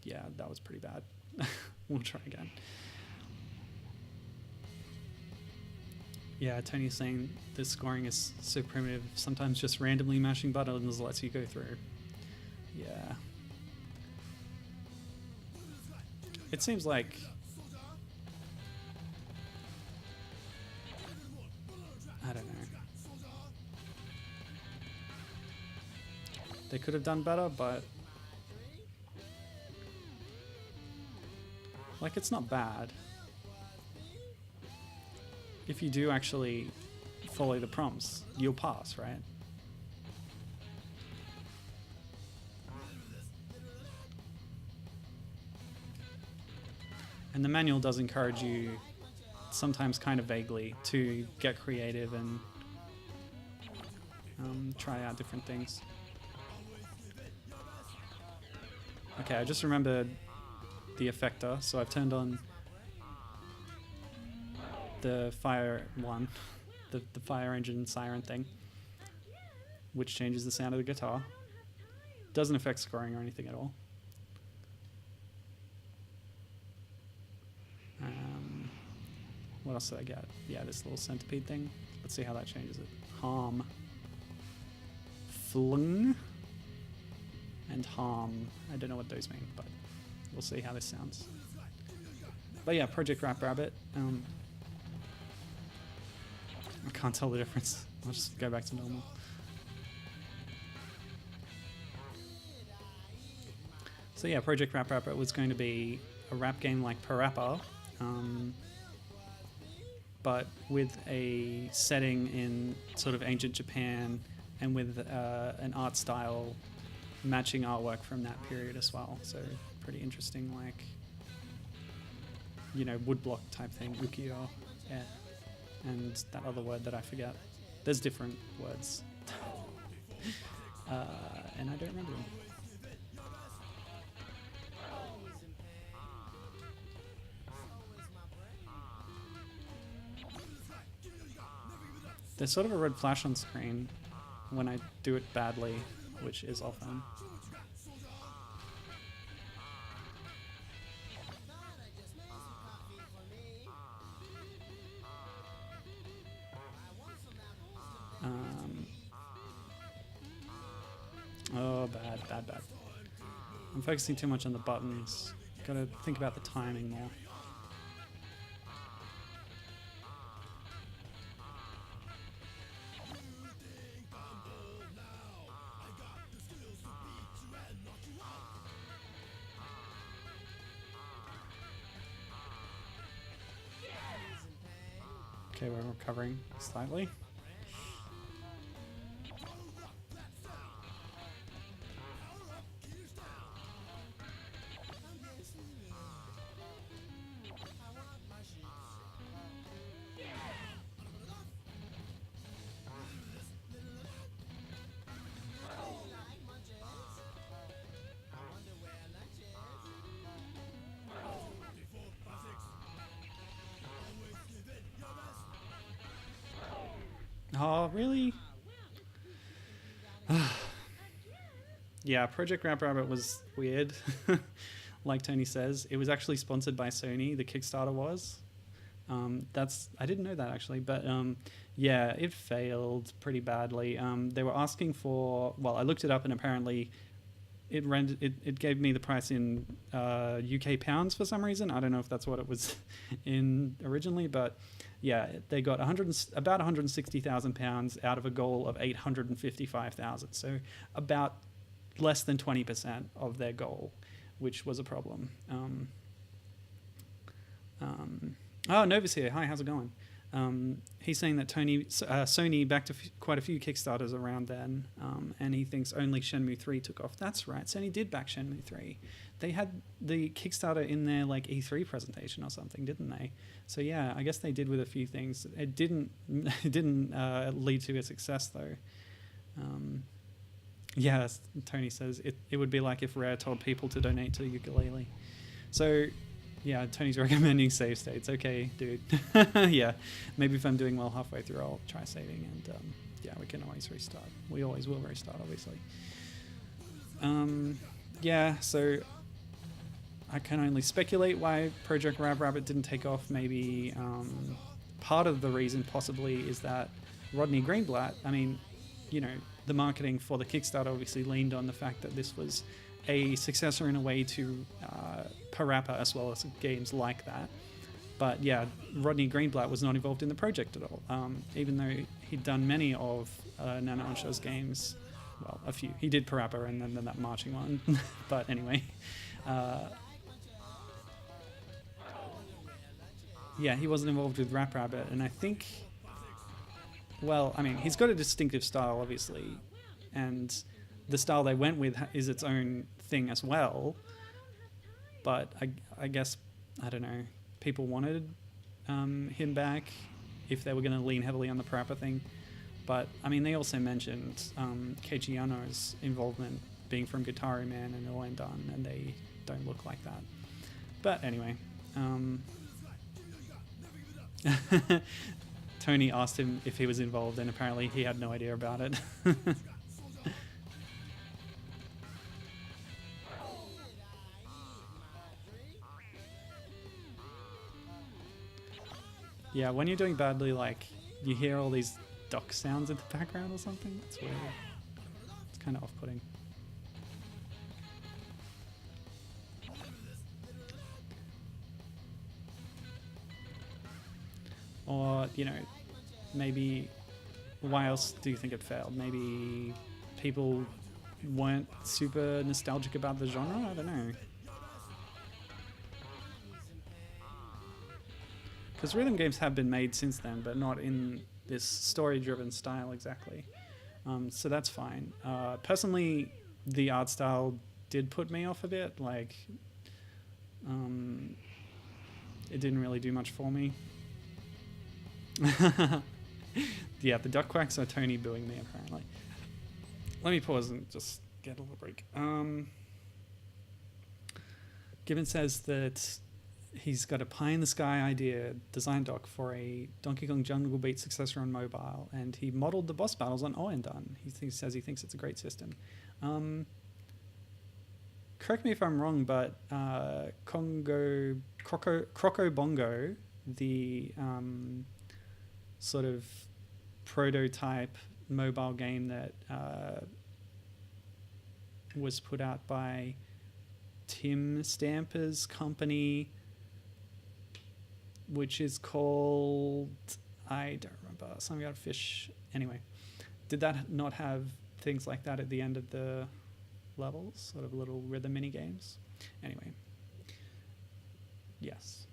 Yeah, that was pretty bad. We'll try again. Yeah, Tony's saying the scoring is so primitive, sometimes just randomly mashing buttons lets you go through. Yeah. It seems like I don't know. They could have done better, but like, it's not bad. If you do actually follow the prompts, you'll pass, right? And the manual does encourage you, sometimes kind of vaguely, to get creative and try out different things. Okay, I just remembered the effector, so I've turned on the fire one, the fire engine siren thing, which changes the sound of the guitar. Doesn't affect scoring or anything at all. What else did I get? Yeah, this little centipede thing. Let's see how that changes it. Harm. Flung. And harm. I don't know what those mean, but we'll see how this sounds. But yeah, Project Rap Rabbit. I can't tell the difference. I'll just go back to normal. So yeah, Project Rap Rabbit was going to be a rap game like Parappa, but with a setting in sort of ancient Japan and with an art style matching artwork from that period as well. So pretty interesting, like, woodblock type thing, ukiyo, yeah. And that other word that I forget. There's different words. And I don't remember them. There's sort of a red flash on screen when I do it badly, which is often. Oh, bad. I'm focusing too much on the buttons. Gotta think about the timing more. Okay, we're recovering slightly. Oh, really? Yeah, Project Rap Rabbit was weird. Like Tony says, it was actually sponsored by Sony. The Kickstarter was. I didn't know that actually, but yeah, it failed pretty badly. They were asking for, well, I looked it up and apparently it gave me the price in UK pounds for some reason. I don't know if that's what it was in originally, but yeah, they got about £160,000 out of a goal of 855,000. So about less than 20% of their goal, which was a problem. Oh, Nova's here. Hi, how's it going? He's saying that Sony backed quite a few Kickstarters around then, and he thinks only Shenmue 3 took off. That's right, Sony did back Shenmue 3. They had the Kickstarter in their like E3 presentation or something, didn't they? So yeah, I guess they did with a few things. It didn't lead to a success though. Yeah, Tony says it would be like if Rare told people to donate to the ukulele. So yeah, Tony's recommending save states. Okay, dude. Yeah, maybe if I'm doing well halfway through, I'll try saving, and yeah, we can always restart. We always will restart, obviously. Yeah, so I can only speculate why Project Rab Rabbit didn't take off. Maybe part of the reason possibly is that Rodney Greenblat, I mean, you know, the marketing for the Kickstarter obviously leaned on the fact that this was a successor in a way to Parappa as well as games like that. But yeah, Rodney Greenblat was not involved in the project at all, even though he'd done many of Nanaonsha's games. Well, a few. He did Parappa and then that marching one. But anyway, yeah, he wasn't involved with Rap Rabbit, and I think, well, I mean, he's got a distinctive style, obviously, and the style they went with is its own thing as well. But I guess, I don't know, people wanted him back if they were going to lean heavily on the Parappa thing. But, I mean, they also mentioned Keiichi Yano's involvement being from Guitar Man and All and Done, and they don't look like that. But anyway, Tony asked him if he was involved, and apparently he had no idea about it. Yeah, when you're doing badly, like, you hear all these duck sounds in the background or something. It's weird. It's kind of off-putting. Or, you know, maybe, why else do you think it failed? Maybe people weren't super nostalgic about the genre? I don't know. Because rhythm games have been made since then, but not in this story-driven style exactly. So that's fine. Personally, the art style did put me off a bit. Like, it didn't really do much for me. Yeah, the duck quacks are Tony booing me, apparently. Let me pause and just get a little break. Gibbon says that he's got a pie-in-the-sky idea design doc for a Donkey Kong Jungle Beat successor on mobile, and he modeled the boss battles on Oendan. He says he thinks it's a great system. Correct me if I'm wrong, but Croco Bongo, the sort of prototype mobile game that was put out by Tim Stamper's company, which is called, I don't remember, something about a fish. Anyway, did that not have things like that at the end of the levels, sort of little rhythm mini games? Anyway, yes.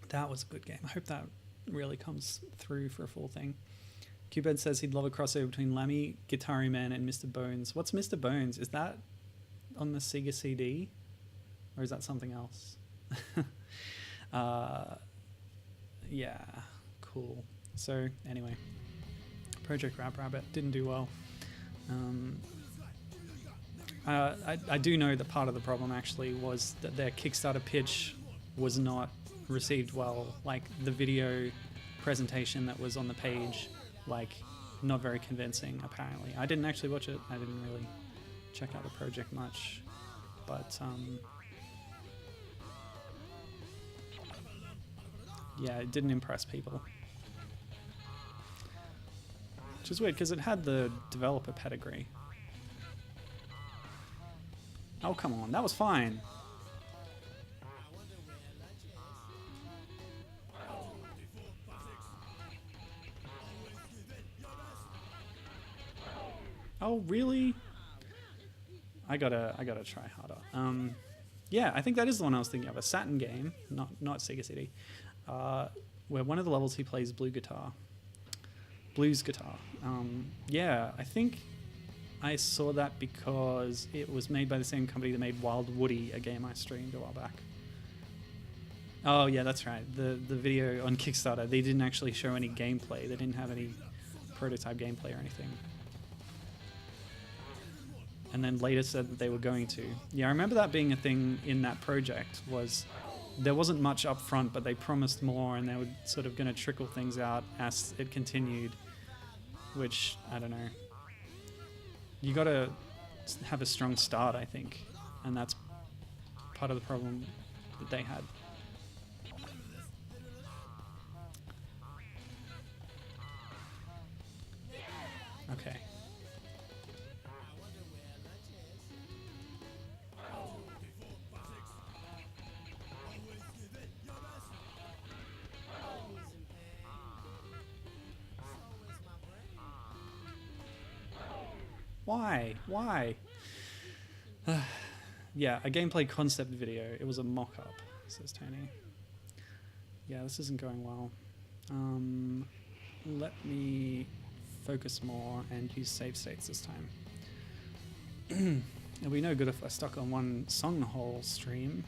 That was a good game. I hope that really comes through for a full thing. Cupid says he'd love a crossover between Lammy, Guitar Man, and Mr. Bones. What's Mr. Bones? Is that on the Sega CD? Or is that something else? Yeah, cool. So, anyway. Project Rap Rabbit didn't do well. I do know that part of the problem actually was that their Kickstarter pitch was not received well. Like the video presentation that was on the page, like not very convincing apparently. I didn't actually watch it. I didn't really check out the project much, but yeah, it didn't impress people. Which is weird because it had the developer pedigree. Oh, come on, that was fine. Oh, really? I gotta try harder. Yeah, I think that is the one I was thinking of. A Saturn game, not Sega CD, where one of the levels he plays blues guitar. Yeah, I think I saw that because it was made by the same company that made Wild Woody, a game I streamed a while back. Oh yeah, that's right. The video on Kickstarter, they didn't actually show any gameplay. They didn't have any prototype gameplay or anything. And then later said that they were going to. Yeah, I remember that being a thing in that project. Was there wasn't much up front, but they promised more, and they were sort of going to trickle things out as it continued. Which I don't know. You got to have a strong start, I think, and that's part of the problem that they had. Okay. Why? Yeah, a gameplay concept video. It was a mock-up, says Tony. Yeah, this isn't going well. Let me focus more and use save states this time. It'll be no good if I stuck on one song the whole stream.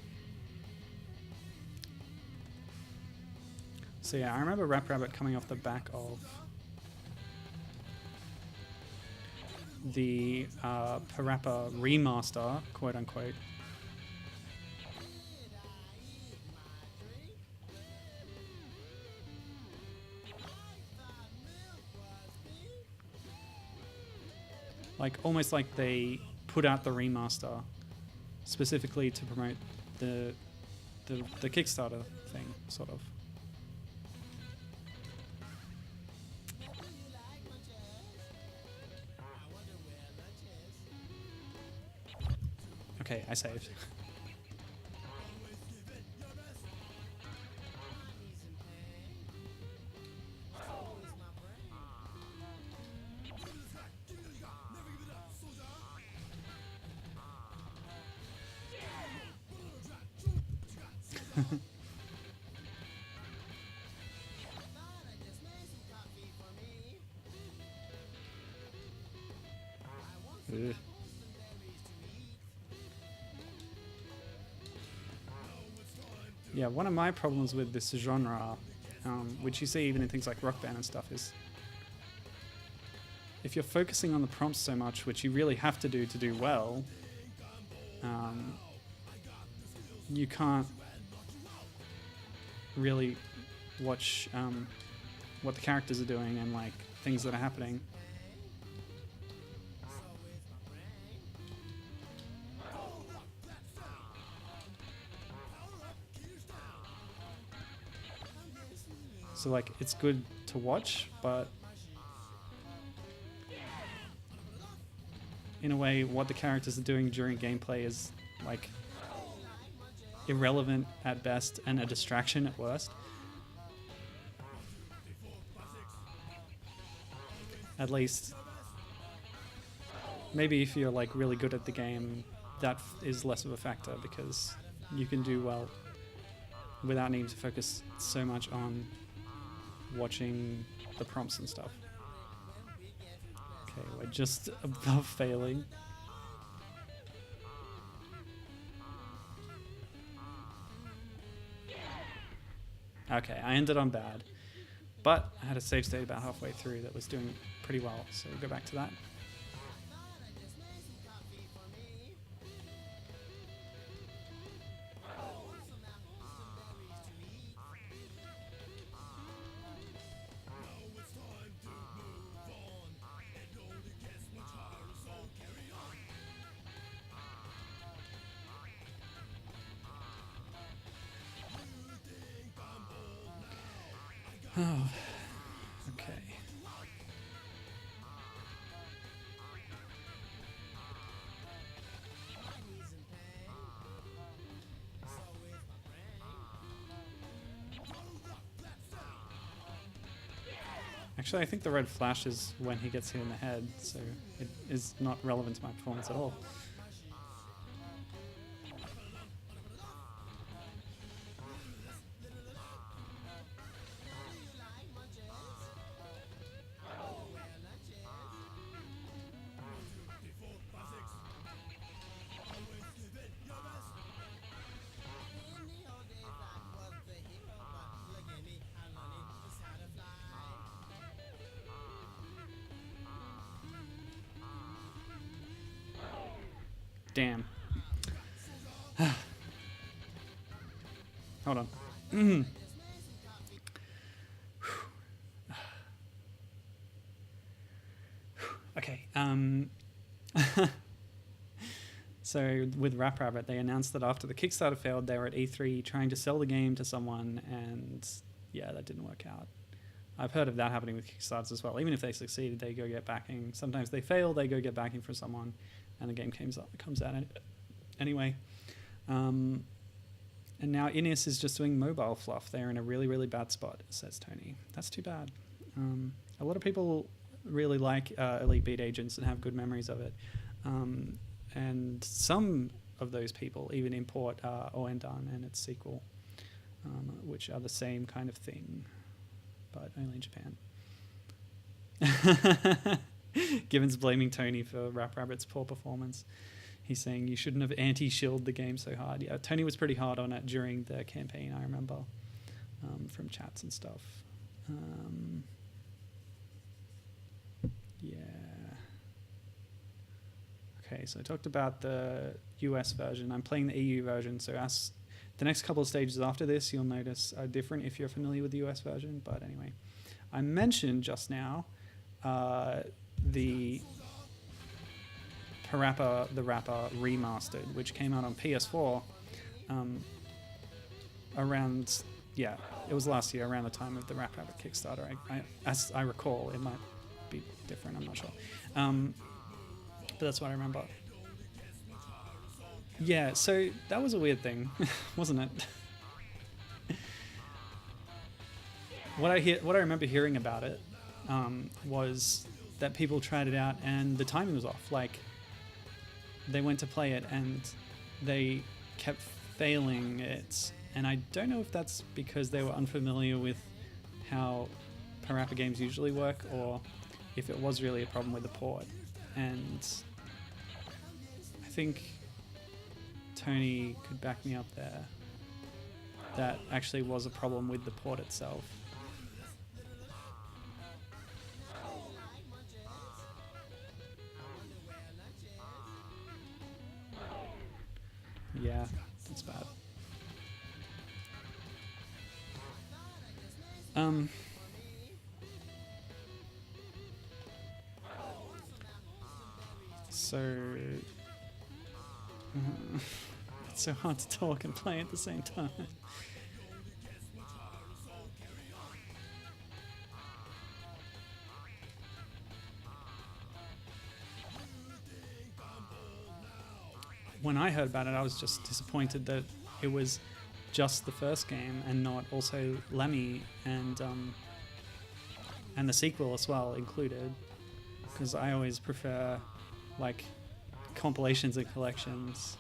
So yeah, I remember Rap Rabbit coming off the back of the Parappa remaster, quote unquote. Like almost like they put out the remaster specifically to promote the Kickstarter thing, sort of. Okay, I saved. Ugh. Yeah, one of my problems with this genre, which you see even in things like Rock Band and stuff, is if you're focusing on the prompts so much, which you really have to do well, you can't really watch what the characters are doing and like things that are happening. So like it's good to watch, but in a way what the characters are doing during gameplay is like irrelevant at best and a distraction at worst. At least maybe if you're like really good at the game, that is less of a factor because you can do well without needing to focus so much on watching the prompts and stuff. Okay, we're just above failing. Okay, I ended on bad, but I had a save state about halfway through that was doing pretty well, so we'll go back to that. Oh, okay. Actually, I think the red flash is when he gets hit in the head, so it is not relevant to my performance at all. Damn. Hold on. Okay. So with Rap Rabbit, they announced that after the Kickstarter failed, they were at E3 trying to sell the game to someone, and yeah, that didn't work out. I've heard of that happening with Kickstarters as well. Even if they succeeded, they go get backing. Sometimes they fail, they go get backing from someone, and the game comes out anyway. And now Ineos is just doing mobile fluff. They're in a really, really bad spot, says Tony. That's too bad. A lot of people really like Elite Beat Agents and have good memories of it. And some of those people even import Oendan and its sequel, which are the same kind of thing, but only in Japan. Given's blaming Tony for Rap Rabbit's poor performance. He's saying you shouldn't have anti-shilled the game so hard. Yeah, Tony was pretty hard on it during the campaign, I remember, from chats and stuff. Yeah. Okay, so I talked about the US version. I'm playing the EU version, so as the next couple of stages after this, you'll notice are different if you're familiar with the US version. But anyway, I mentioned just now the Parappa the Rapper Remastered, which came out on PS4 around, yeah, it was last year, around the time of the Rap Rabbit Kickstarter. As I recall, it might be different, I'm not sure. But that's what I remember. Yeah, so that was a weird thing, wasn't it? What I remember hearing about it was that people tried it out and the timing was off. Like, they went to play it and they kept failing it. And I don't know if that's because they were unfamiliar with how Parappa games usually work, or if it was really a problem with the port. And I think Tony could back me up there. That actually was a problem with the port itself. Yeah, that's bad. So it's so hard to talk and play at the same time. When I heard about it, I was just disappointed that it was just the first game and not also Lammy and the sequel as well included, because I always prefer like compilations and collections.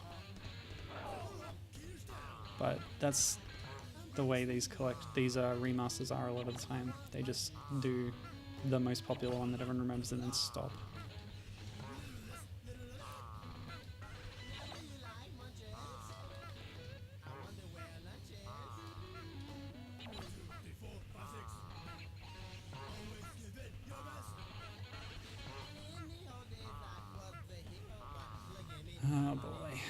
But that's the way these remasters are a lot of the time. They just do the most popular one that everyone remembers and then stop. Oh boy.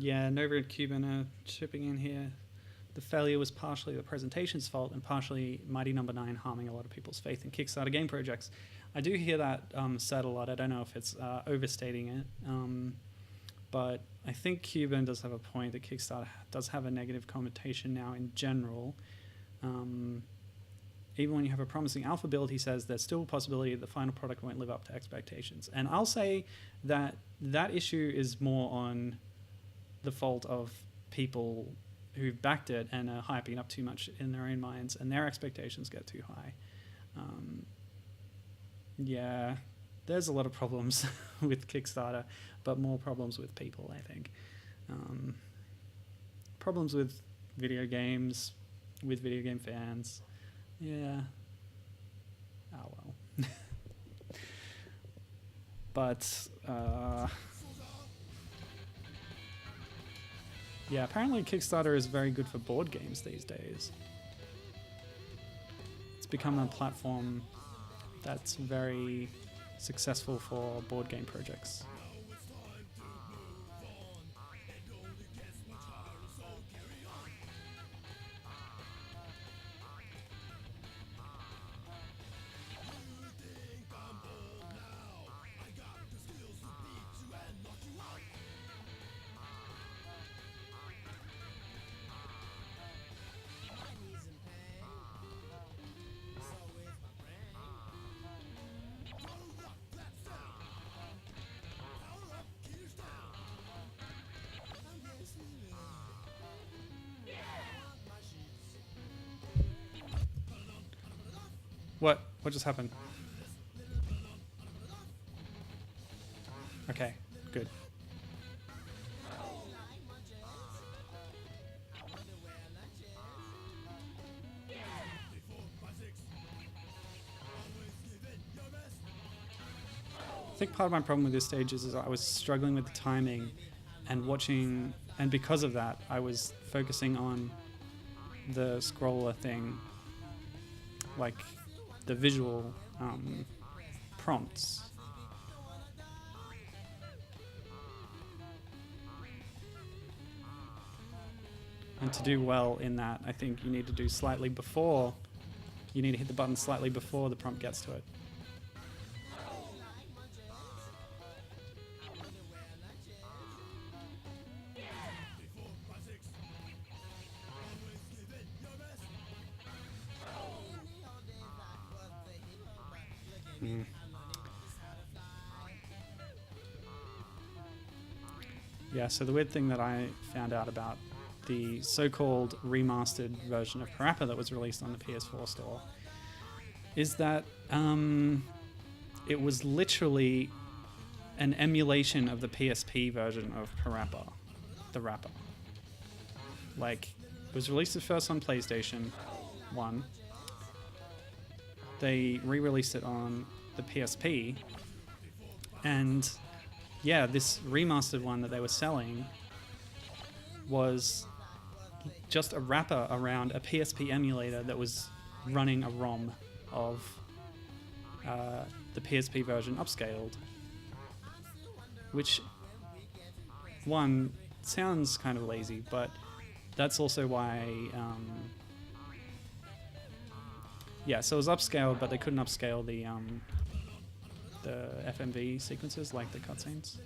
Yeah, Nova and Cuban are chipping in here. The failure was partially the presentation's fault and partially Mighty Number 9 harming a lot of people's faith in Kickstarter game projects. I do hear that said a lot. I don't know if it's overstating it. But I think Cuban does have a point that Kickstarter does have a negative connotation now in general. Even when you have a promising alpha build, he says there's still a possibility that the final product won't live up to expectations. And I'll say that that issue is more on the fault of people who've backed it and are hyping up too much in their own minds, and their expectations get too high. Yeah, there's a lot of problems with Kickstarter, but more problems with people, I think. Problems with video games, with video game fans. Yeah. Oh well. But yeah, apparently Kickstarter is very good for board games these days. It's become a platform that's very successful for board game projects. What? What just happened? Okay, good. I think part of my problem with this stage is I was struggling with the timing and watching, and because of that, I was focusing on the scroller thing, like the visual prompts. And to do well in that, I think you need to do slightly before, you need to hit the button slightly before the prompt gets to it. Yeah, so the weird thing that I found out about the so-called remastered version of Parappa that was released on the PS4 store is that it was literally an emulation of the PSP version of Parappa, the rapper. Like, it was released at first on PlayStation 1. They re-released it on the PSP, and yeah, this remastered one that they were selling was just a wrapper around a PSP emulator that was running a ROM of the PSP version upscaled, which, one, sounds kind of lazy, but that's also why yeah, so it was upscaled, but they couldn't upscale the FMV sequences, like the cutscenes.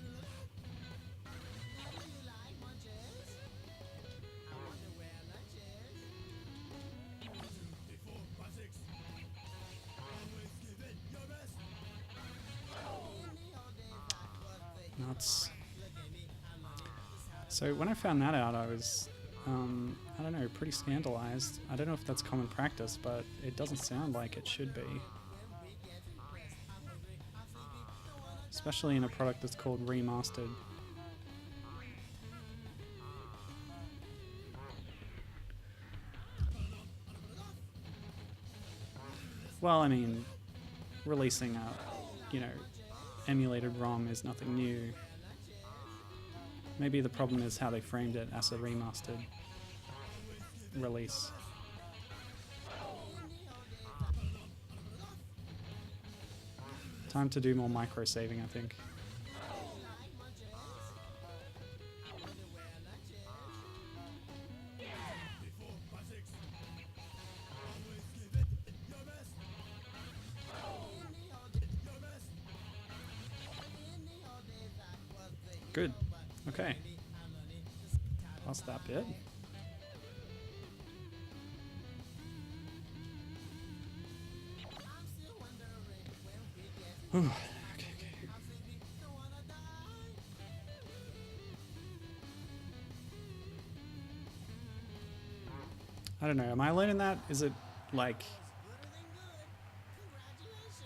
Nuts. So when I found that out, I was, I don't know, pretty scandalized. I don't know if that's common practice, but it doesn't sound like it should be. Especially in a product that's called remastered. Well, I mean, releasing a, you know, emulated ROM is nothing new. Maybe the problem is how they framed it as a remastered release. Time to do more micro saving, I think. Good. Okay. Past that bit. Whew. Okay, okay. I don't know. Am I alone in that? Is it like...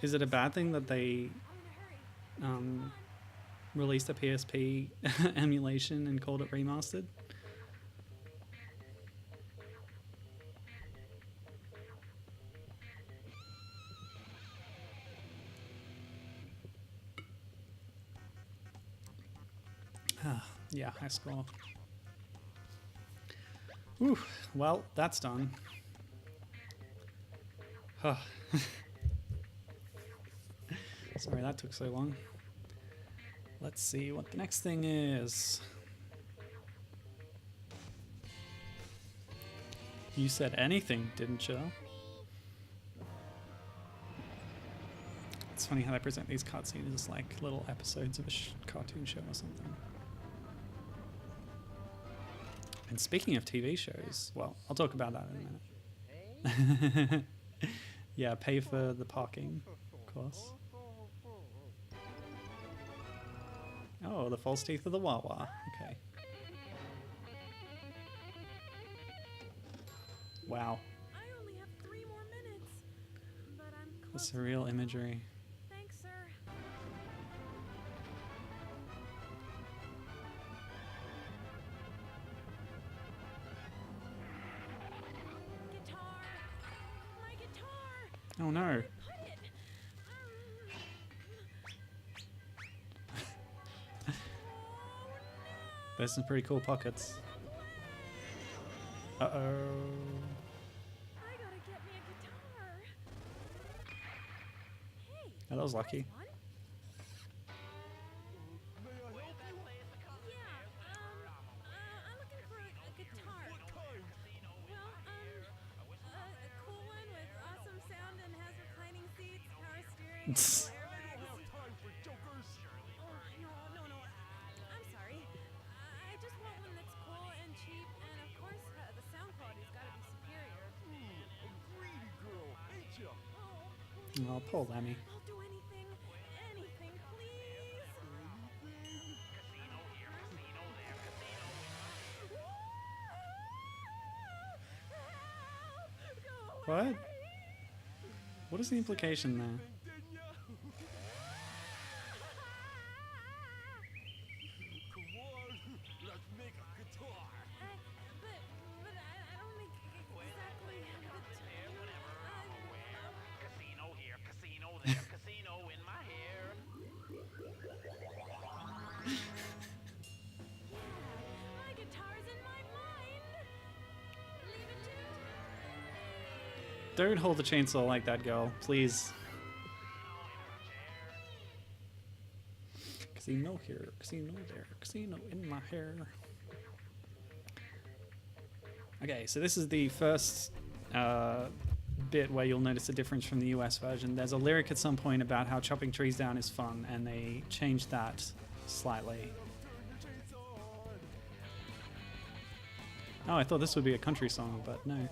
Is it a bad thing that they released a PSP emulation and called it remastered? Yeah, high score. Ooh, well, that's done. Huh. Sorry that took so long. Let's see what the next thing is. You said anything, didn't you? It's funny how they present these cutscenes as like little episodes of a cartoon show or something. And speaking of TV shows, well, I'll talk about that in a minute. Yeah, pay for the parking, of course. Oh, the false teeth of the Wawa. Okay. Wow. I only have 3 more minutes, but I'm The close. surreal imagery. Thanks, sir. Guitar! My guitar! Oh no. Where did I put it? There's some pretty cool pockets. Uh-oh. I gotta get me a guitar. Hey, Oh, that was lucky. fun? May I help you? Yeah, I'm looking for a guitar. What kind? Well, a cool one with awesome sound and has reclining seats, power steering, dual I airbags. don't have time for jokers. Oh, no. I'm sorry. I just want one that's cool and cheap, and of course, the sound quality's gotta be superior. A greedy girl, ain't ya? Oh, Oh, poor Lammy. I'll do anything, please. Help! Go What? away. What is the implication there? Didn't ya? Come on, let's make a guitar. But I don't make exactly Casino here, casino there, casino in my hair. my guitar's in my mind. Leave it to Don't hold the chainsaw like that, girl. Please. Casino here, casino there, casino in my hair. Okay, so this is the first bit where you'll notice a difference from the US version. There's a lyric at some point about how chopping trees down is fun, and they changed that slightly. Oh, I thought this would be a country song, but no.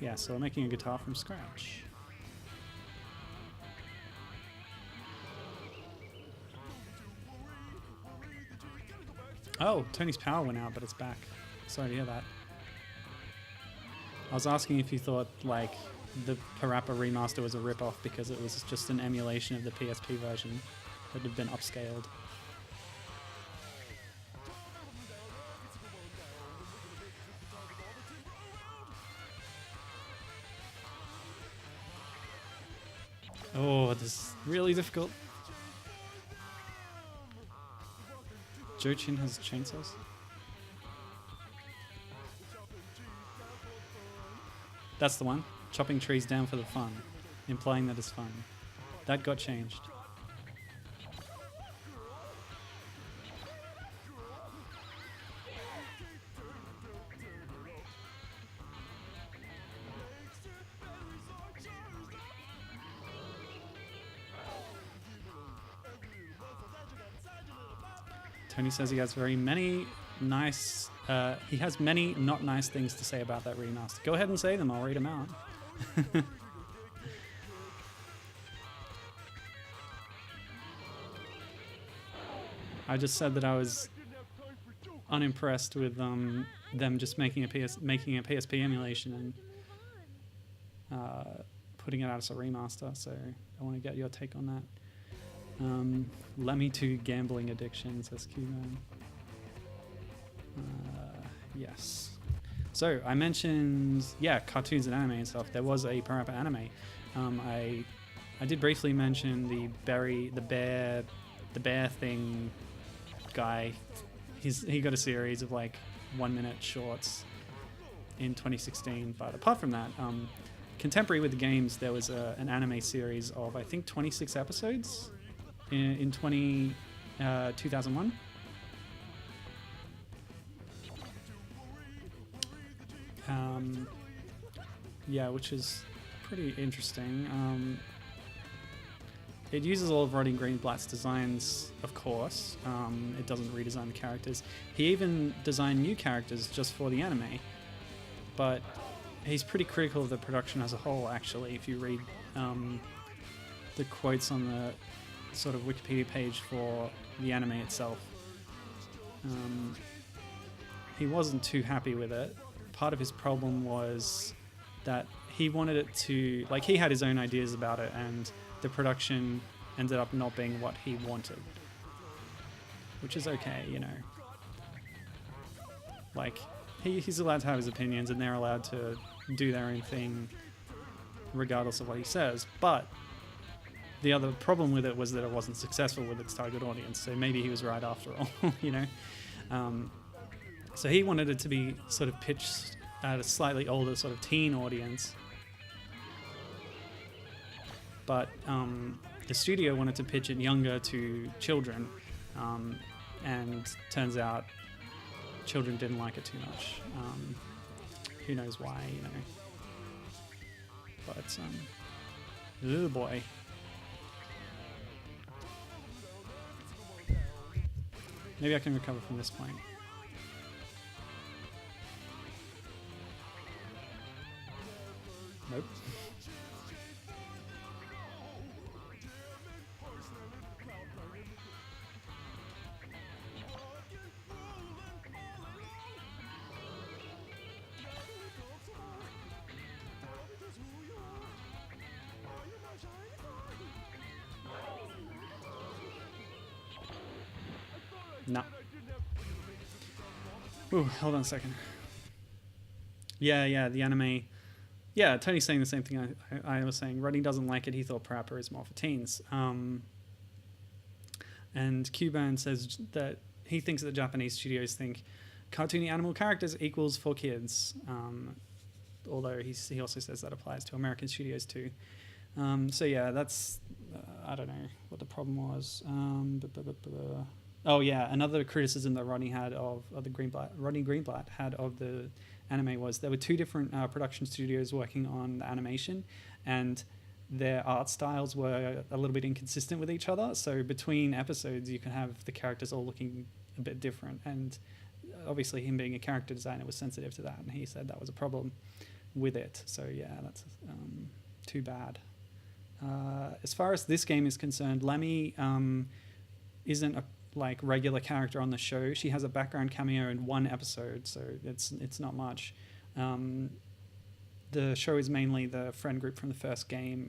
Yeah, so we're making a guitar from scratch. Oh, Tony's power went out, but it's back. Sorry to hear that. I was asking if you thought, like, the Parappa remaster was a rip-off because it was just an emulation of the PSP version that had been upscaled. Oh, this is really difficult. Jochin has chainsaws. That's the one. Chopping trees down for the fun. Implying that it's fun. That got changed. Tony says he has many not nice things to say about that remaster. Go ahead and say them. I'll read them out. I just said that I was unimpressed with them just making a PSP emulation and putting it out as a remaster. So I want to get your take on that. Lammy 2 gambling addiction, says Q-Man. Yes. So I mentioned, cartoons and anime and stuff. There was a Parappa anime. I did briefly mention the bear thing guy. He got a series of like 1 minute shorts in 2016. But apart from that, contemporary with the games, there was an anime series of I think 26 episodes in 2001. Which is pretty interesting. It uses all of Rodney Greenblat's designs, of course. It doesn't redesign the characters. He even designed new characters just for the anime. But he's pretty critical of the production as a whole, actually. If you read the quotes on the sort of Wikipedia page for the anime itself, he wasn't too happy with it. Part of his problem was that he wanted it to, like, he had his own ideas about it, and the production ended up not being what he wanted, which is okay, you know. Like, he's allowed to have his opinions, and they're allowed to do their own thing regardless of what he says. But the other problem with it was that it wasn't successful with its target audience, so maybe he was right after all, you know. So he wanted it to be sort of pitched at a slightly older sort of teen audience, but the studio wanted to pitch it younger to children, and turns out children didn't like it too much. Who knows why, you know. But, oh boy. Maybe I can recover from this point. Nope. No. Ooh, hold on a second. Yeah, the anime. Yeah, Tony's saying the same thing I was saying. Rodney doesn't like it. He thought Parappa is more for teens. And Cuban says that he thinks that Japanese studios think cartoony animal characters equals for kids. Although he also says that applies to American studios too. So yeah, that's... I don't know what the problem was. Oh yeah, another criticism that Rodney Greenblat had of the anime was there were two different production studios working on the animation, and their art styles were a little bit inconsistent with each other. So between episodes, you can have the characters all looking a bit different, and obviously him being a character designer was sensitive to that, and he said that was a problem with it. So yeah, that's too bad. As far as this game is concerned, Lammy isn't a regular character on the show. She has a background cameo in one episode, so it's not much. The show is mainly the friend group from the first game.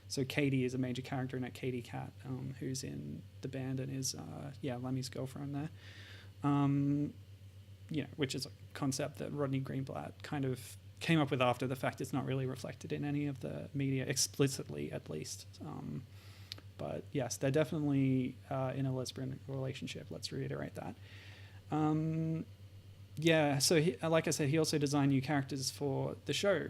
So Katie is a major character in it, Katie Cat, who's in the band and is Lammy's girlfriend there. Which is a concept that Rodney Greenblat kind of came up with after the fact. It's not really reflected in any of the media explicitly, at least. But yes, they're definitely in a lesbian relationship. Let's reiterate that. So like I said, he also designed new characters for the show.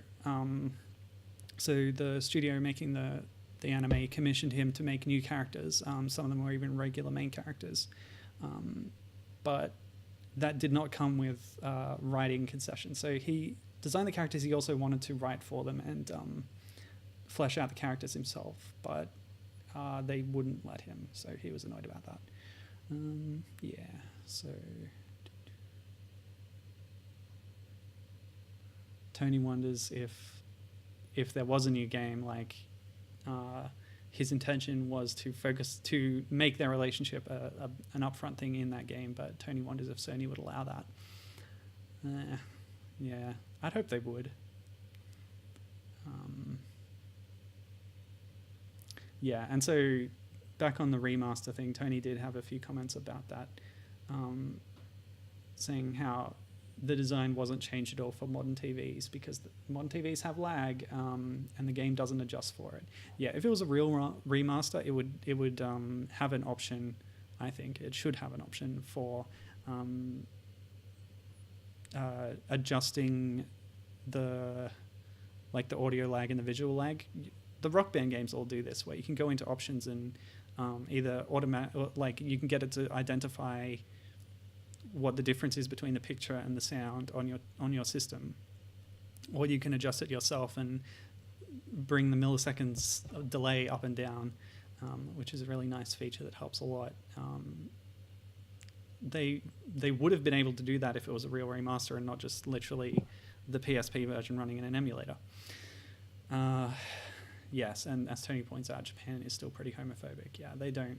So the studio making the anime commissioned him to make new characters. Some of them were even regular main characters. But that did not come with writing concessions. So he designed the characters. He also wanted to write for them and flesh out the characters himself. But they wouldn't let him, so he was annoyed about that. Yeah, so Tony wonders if there was a new game, like his intention was to make their relationship an upfront thing in that game, but Tony wonders if Sony would allow that. Yeah, I'd hope they would. Yeah, and so back on the remaster thing, Tony did have a few comments about that, saying how the design wasn't changed at all for modern TVs because modern TVs have lag, and the game doesn't adjust for it. Yeah, if it was a real remaster, it would have an option. I think it should have an option for adjusting the audio lag and the visual lag. The Rock Band games all do this, where you can go into options and either you can get it to identify what the difference is between the picture and the sound on your system, or you can adjust it yourself and bring the milliseconds of delay up and down, which is a really nice feature that helps a lot. They would have been able to do that if it was a real remaster and not just literally the PSP version running in an emulator. Yes, and as Tony points out, Japan is still pretty homophobic. Yeah, they don't...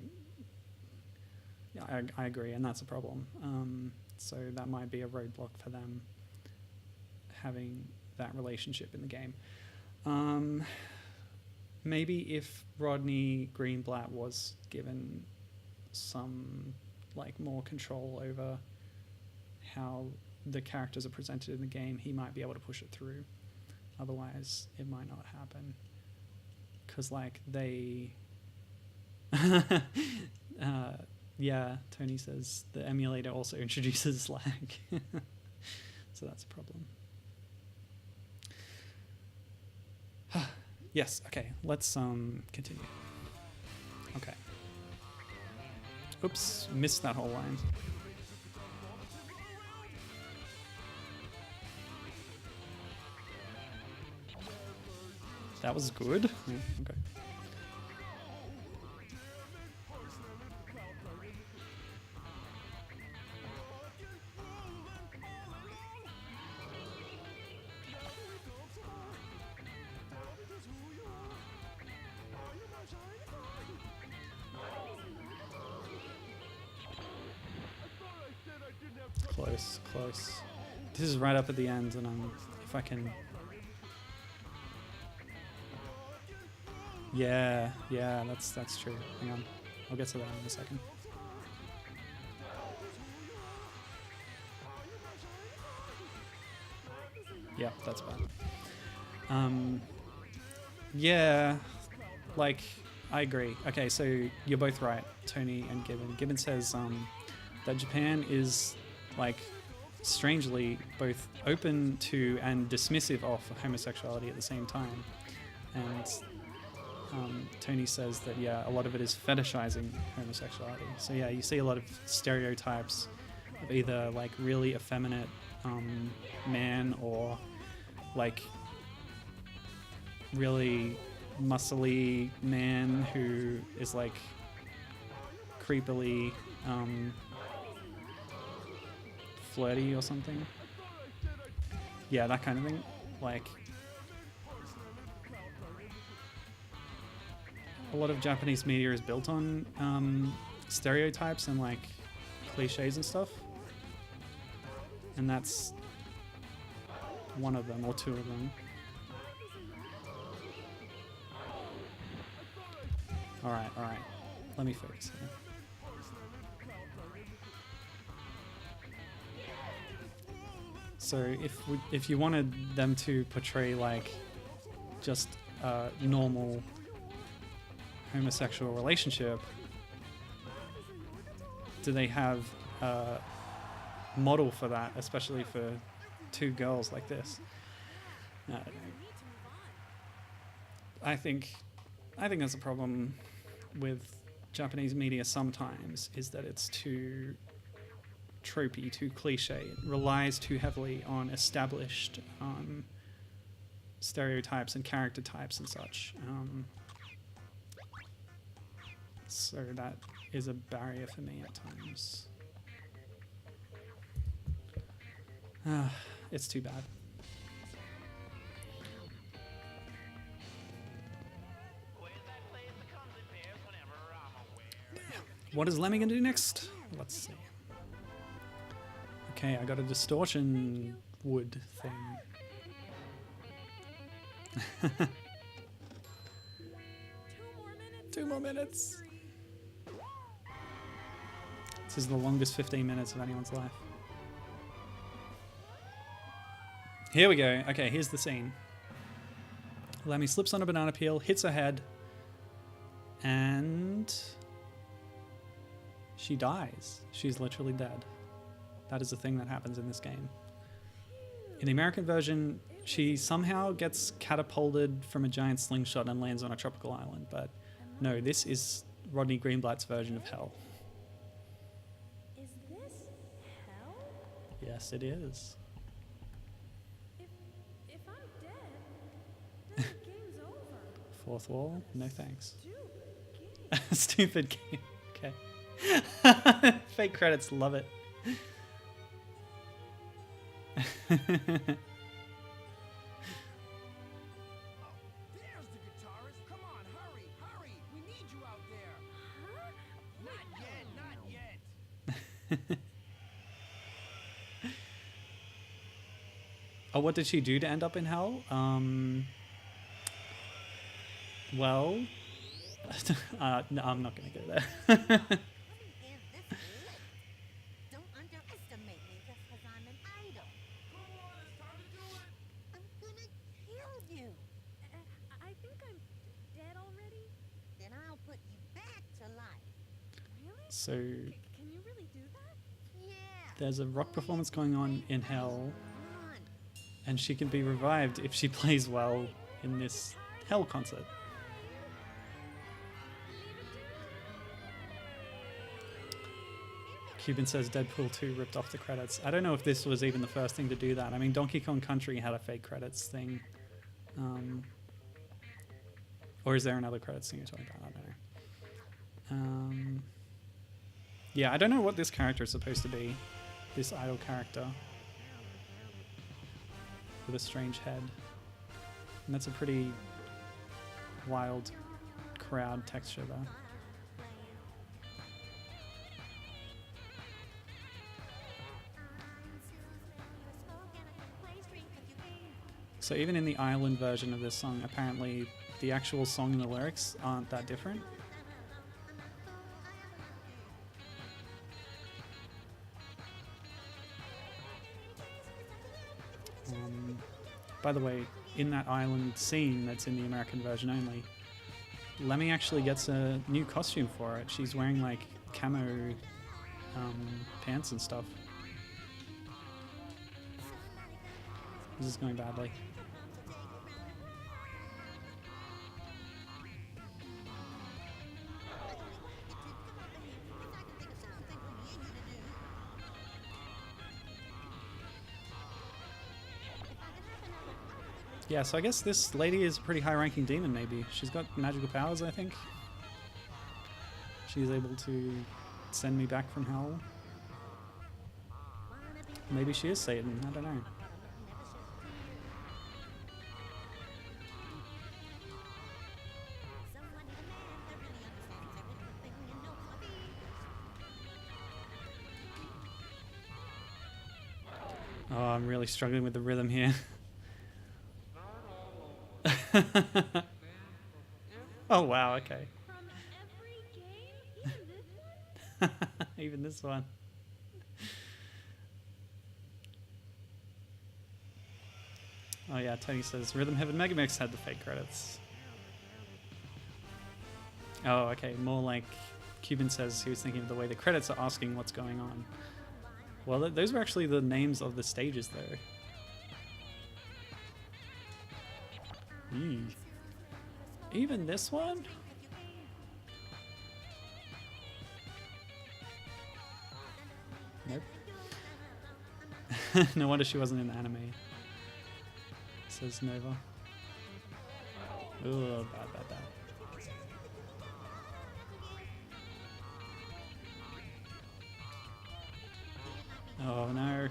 Yeah, I agree, and that's a problem. So that might be a roadblock for them having that relationship in the game. Maybe if Rodney Greenblat was given some more control over how the characters are presented in the game, he might be able to push it through. Otherwise, it might not happen. Because they... yeah, Tony says the emulator also introduces lag. So that's a problem. Yes, okay, let's continue. Okay. Oops, missed that whole line. That was good. Yeah, okay. Close. This is right up at the end, and if I can... Yeah, that's true. Hang on, I'll get to that in a second. Yeah, that's bad. Yeah, I agree. Okay, so you're both right, Tony and Gibbon. Gibbon says that Japan is strangely both open to and dismissive of homosexuality at the same time, and Tony says that a lot of it is fetishizing homosexuality. So yeah, you see a lot of stereotypes of either really effeminate man or really muscly man who is creepily flirty or something. Yeah, that kind of thing. A lot of Japanese media is built on stereotypes and cliches and stuff, and that's one of them or two of them. All right. Let me focus here. So if you wanted them to portray just a normal homosexual relationship, do they have a model for that, especially for two girls like this? I don't know. I think that's a problem with Japanese media sometimes, is that it's too tropey, too cliche. It relies too heavily on established stereotypes and character types and such. So that is a barrier for me at times. It's too bad. What is Lammy gonna do next? Let's see. Okay, I got a distortion wood thing. 2 more minutes. This is the longest 15 minutes of anyone's life. Here we go. Okay, here's the scene. Lammy slips on a banana peel, hits her head, and she dies. She's literally dead. That is a thing that happens in this game. In the American version, she somehow gets catapulted from a giant slingshot and lands on a tropical island. But no, this is Rodney Greenblat's version of hell. Is this hell? Yes, it is. If I'm dead, then the game's over. Fourth wall? No thanks. Stupid game. Stupid game. Okay. Fake credits, love it. There's the guitarist. Come on, hurry, hurry. We need you out there. Huh? Not yet. Oh, what did she do to end up in hell? Well, no, I'm not going to go there. Don't underestimate me just because I'm an idol. I'm gonna kill you. I think I'm dead already. Then I'll put you back to life. Really? So Can you really do that? Yeah. there's a rock performance going on in hell, Come on. and she can be revived if she plays well in this hell concert. Cuban says Deadpool 2 ripped off the credits. I don't know if this was even the first thing to do that. I mean, Donkey Kong Country had a fake credits thing. Or is there another credits thing you're talking about? I don't know. Yeah, I don't know what this character is supposed to be. This idol character. With a strange head. And that's a pretty wild crowd texture there. So even in the island version of this song, apparently the actual song and the lyrics aren't that different. By the way, in that island scene that's in the American version only, Lammy actually gets a new costume for it. She's wearing like camo pants and stuff. This is going badly. Yeah, so I guess this lady is a pretty high-ranking demon, maybe. She's got magical powers, I think. She's able to send me back from hell. Maybe she is Satan, I don't know. Oh, I'm really struggling with the rhythm here. Oh wow, okay. From every game? Even this one? Even this one. Oh yeah, Tony says Rhythm Heaven Megamix had the fake credits. Oh, okay, more like Cuban says he was thinking of the way the credits are asking what's going on. Well, those were actually the names of the stages though. Eee. Even this one? Nope. No wonder she wasn't in the anime. Says Nova. Oh, bad, bad, bad. Oh no.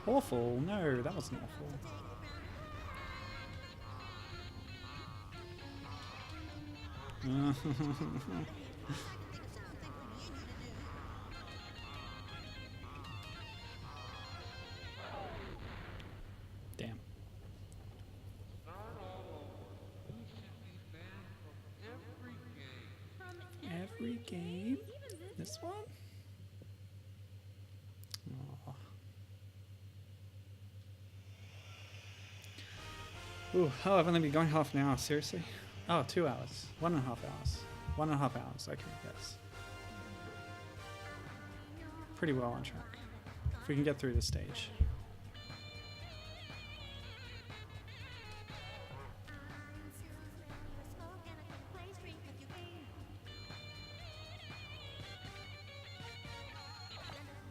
Awful. No, that wasn't awful. Damn. Every game? This one? Aw. Ooh, oh, I've only been going half an hour, seriously? Oh, 2 hours. 1.5 hours. 1.5 hours, okay, yes. Pretty well on track. If we can get through this stage.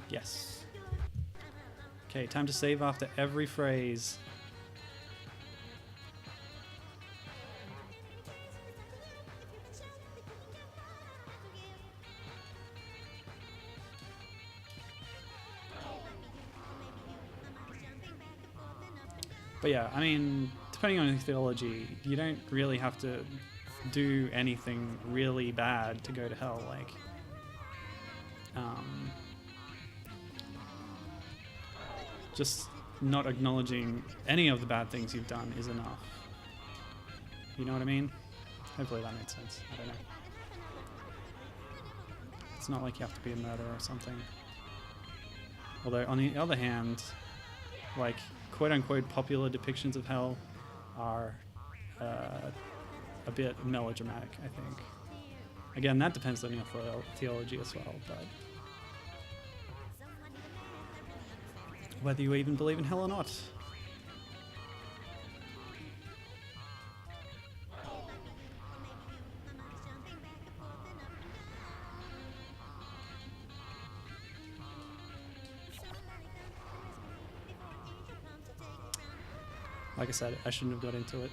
Yes. Okay, time to save after every phrase. But yeah, I mean, depending on your theology, you don't really have to do anything really bad to go to hell. Like, just not acknowledging any of the bad things you've done is enough. You know what I mean? Hopefully that made sense. I don't know. It's not like you have to be a murderer or something. Although, on the other hand, like, quote-unquote popular depictions of hell are a bit melodramatic, I think. Again, that depends on your theology as well, but whether you even believe in hell or not. Like I said, I shouldn't have got into it.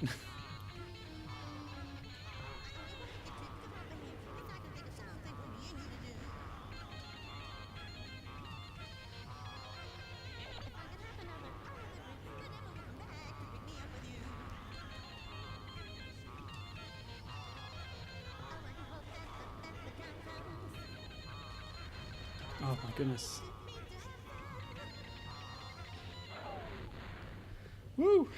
Oh my goodness. Woo!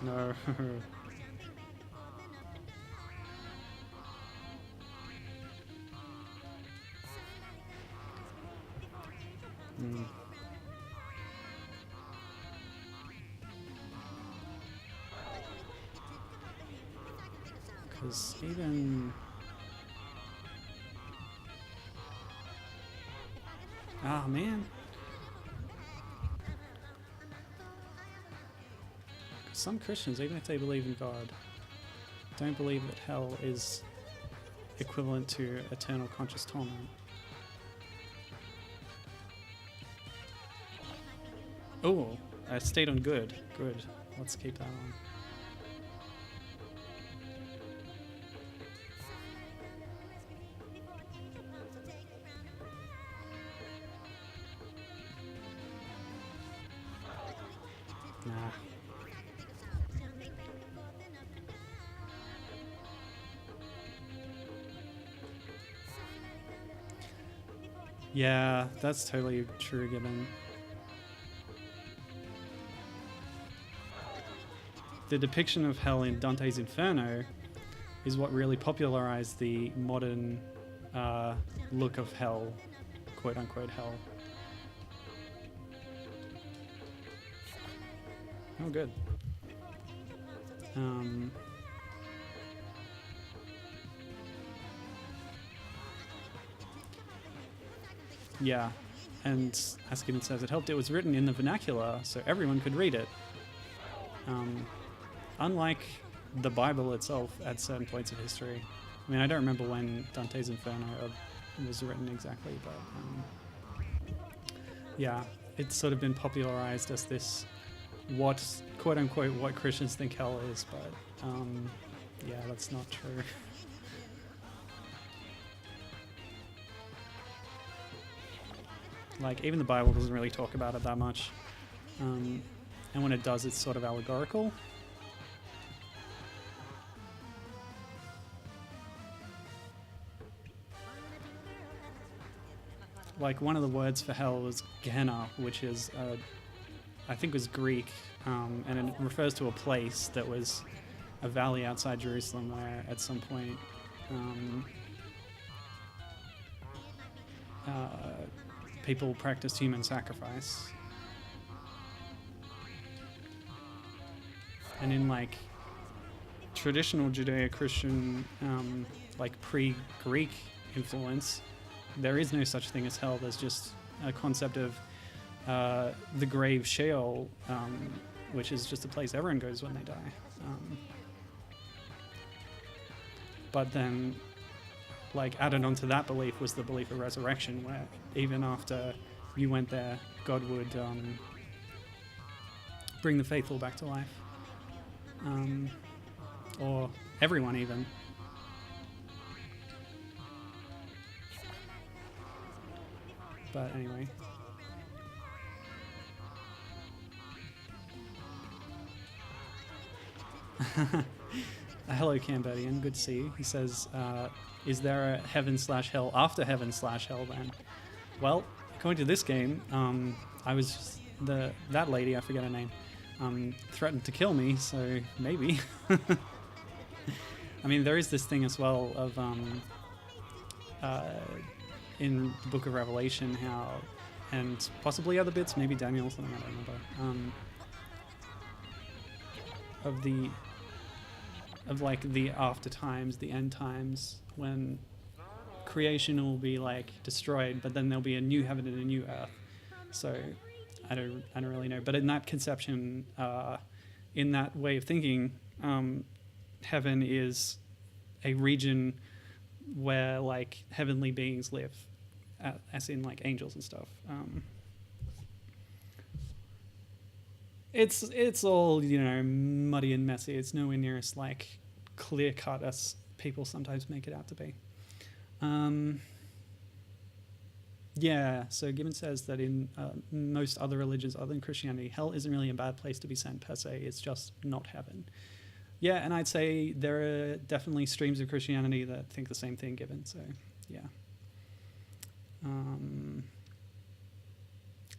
No. Because even... Ah, man. Some Christians, even if they believe in God, don't believe that hell is equivalent to eternal conscious torment. Oh, I stayed on good. Good. Let's keep that on. Nah. Yeah, that's totally true, given the depiction of hell in Dante's Inferno is what really popularized the modern look of hell, quote-unquote hell. Oh, good. Yeah, and as Gideon says, it helped it was written in the vernacular so everyone could read it. Unlike the Bible itself at certain points of history. I mean, I don't remember when Dante's Inferno was written exactly, but yeah, it's sort of been popularized as this quote unquote what Christians think hell is, but yeah, that's not true. Like, even the Bible doesn't really talk about it that much, and when it does, it's sort of allegorical. Like, one of the words for hell was Gehenna, which is, I think was Greek, and it refers to a place that was a valley outside Jerusalem where at some point people practiced human sacrifice. And in, like, traditional Judeo-Christian, like, pre-Greek influence, there is no such thing as hell. There's just a concept of the grave Sheol, which is just a place everyone goes when they die. But then, like, added onto that belief was the belief of resurrection, where even after you went there, God would bring the faithful back to life. Or everyone, even. But anyway. Hello, Cambodian. Good to see you. He says, is there a heaven/hell after heaven/hell then? Well, according to this game, I was just that lady, I forget her name, threatened to kill me, so maybe. I mean, there is this thing as well of in the Book of Revelation how, and possibly other bits, maybe Daniel or something, I don't remember, of like the after times, the end times, when creation will be like destroyed, but then there'll be a new heaven and a new earth. So I don't really know, but in that conception, in that way of thinking, heaven is a region where like heavenly beings live, as in like angels and stuff. It's all, you know, muddy and messy. It's nowhere near as like clear cut as people sometimes make it out to be. Yeah, so Gibbon says that in most other religions other than Christianity, hell isn't really a bad place to be sent per se. It's just not heaven. Yeah, and I'd say there are definitely streams of Christianity that think the same thing, Gibbon. So, yeah.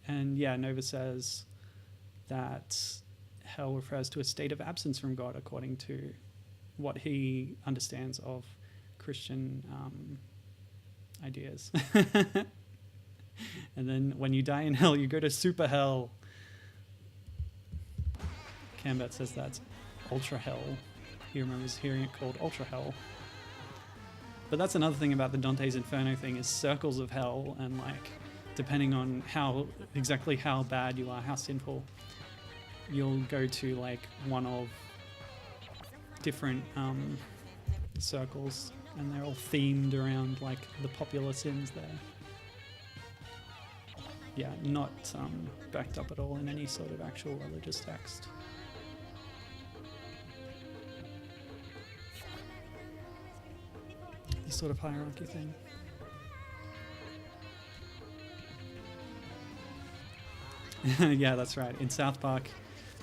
And yeah, Nova says that hell refers to a state of absence from God, according to what he understands of Christian ideas. And then when you die in hell, you go to super hell. Cambet says that's ultra hell. He remembers hearing it called ultra hell. But that's another thing about the Dante's Inferno thing, is circles of hell, and like depending on exactly how bad you are, how sinful, you'll go to like one of different circles, and they're all themed around like the popular sins there. Yeah, not backed up at all in any sort of actual religious text. This sort of hierarchy thing. Yeah, that's right. In South Park,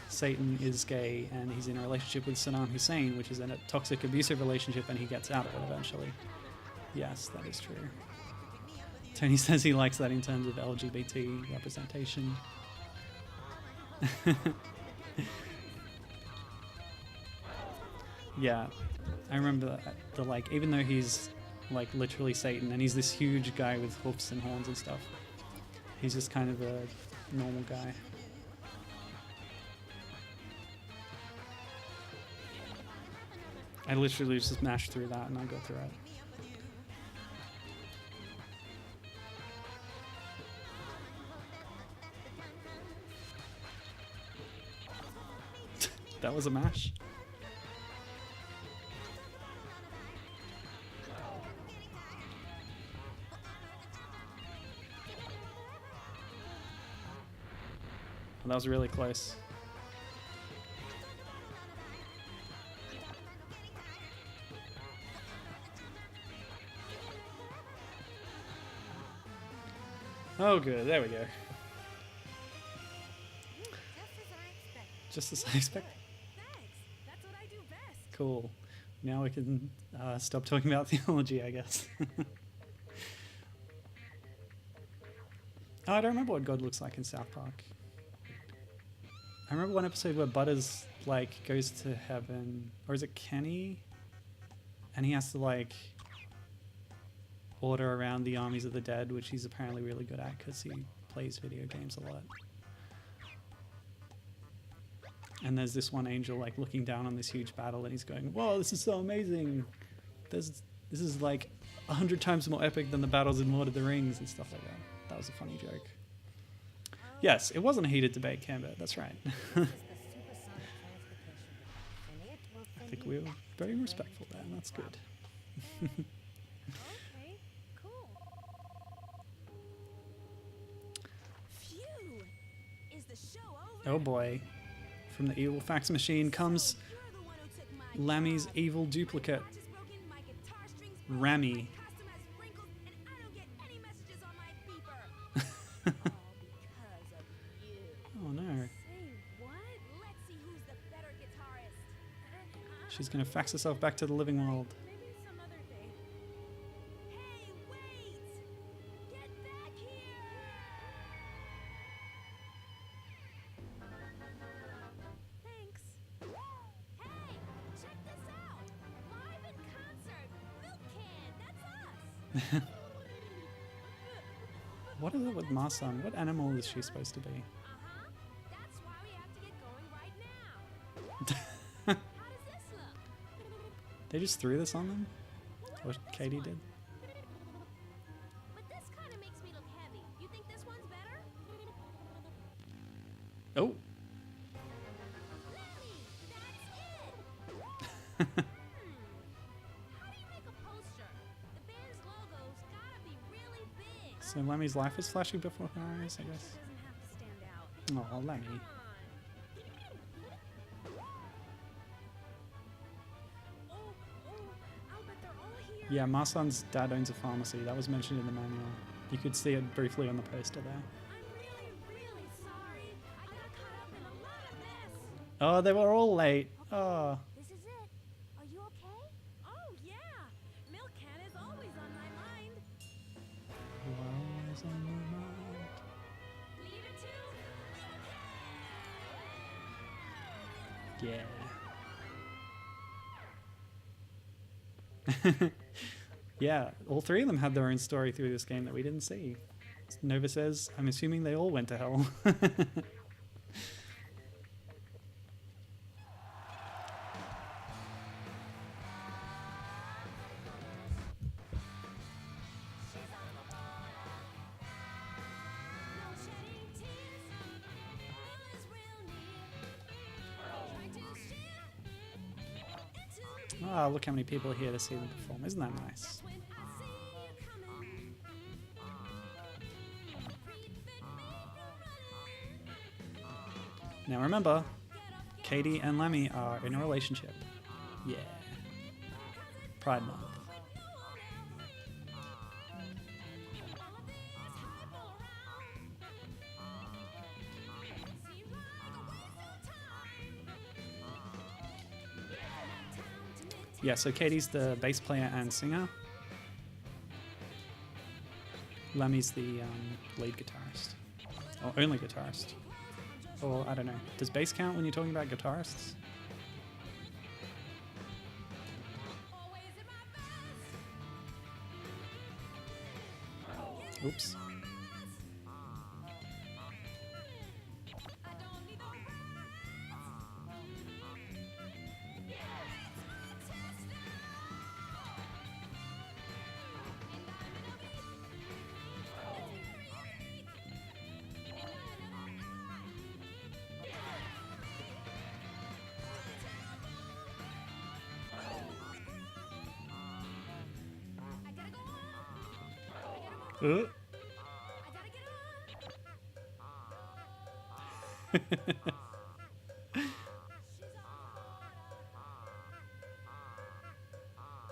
Satan is gay and he's in a relationship with Saddam Hussein, which is in a toxic, abusive relationship, and he gets out of it eventually. Yes, that is true. Tony says he likes that in terms of LGBT representation. Yeah, I remember the like, even though he's like literally Satan and he's this huge guy with hoofs and horns and stuff, he's just kind of a normal guy. I literally just mashed through that and I got through it. That was a mash. Well, that was really close. Oh, good. There we go. Just as I expected. Just as I expected. Thanks. That's what I do best. Cool. Now we can stop talking about theology, I guess. Oh, I don't remember what God looks like in South Park. I remember one episode where Butters like goes to heaven, or is it Kenny? And he has to like order around the armies of the dead, which he's apparently really good at because he plays video games a lot. And there's this one angel like looking down on this huge battle, and he's going, "Whoa, this is so amazing! This is like 100 times more epic than the battles in Lord of the Rings," and stuff like that. That was a funny joke. Yes, it wasn't a heated debate, Camber. That's right. I think we were very respectful there, and that's good. Okay, cool. Phew! Is the show over? Oh boy. From the evil fax machine comes You're the one who took my Lammy's job. evil duplicate, Watch is broken, my guitar strings broken, Rammy. my costume has wrinkles, and I don't get any messages on my beeper. All because of you. Oh no. Say what? Let's see who's the better guitarist. She's gonna fax herself back to the living world. Maybe some other day. Hey, wait! Get back here! Thanks. Hey, check this out! Live in concert! Milk Can, that's us! What is it with Masan? What animal is she supposed to be? Uh-huh. That's why we have to get going right now. How does this look? They just threw this on them? What Or about this Katie one? did? But this kind of makes me look heavy. You think this one's better? Oh! Lammy, that's it! How do you make a poster? The band's logo's gotta be really big. So Lemmy's life is flashing before her eyes, I guess. Doesn't have to stand out. Oh, Lemmy. Come on. I'll bet they're all here. Yeah, Masan's dad owns a pharmacy. That was mentioned in the manual. You could see it briefly on the poster there. I'm really, really sorry. I got caught up in a lot of this. Oh, they were all late. Oh. This is it. Are you okay? Oh, yeah. Milk Can is always on my mind. Always on my mind. Leave it to Yeah. Yeah, all three of them had their own story through this game that we didn't see. Nova says, I'm assuming they all went to hell. No shedding tears. Who is real near? Trying to shift into Ah, look how many people are here to see them perform. Isn't that nice? when I see you coming. Prevent me from running. Now remember, Katie and Lammy are in a relationship. Yeah. Pride Month. Yeah, so Katie's the bass player and singer. Lammy's the lead guitarist. Or only guitarist. Or, I don't know. Does bass count when you're talking about guitarists? Oops.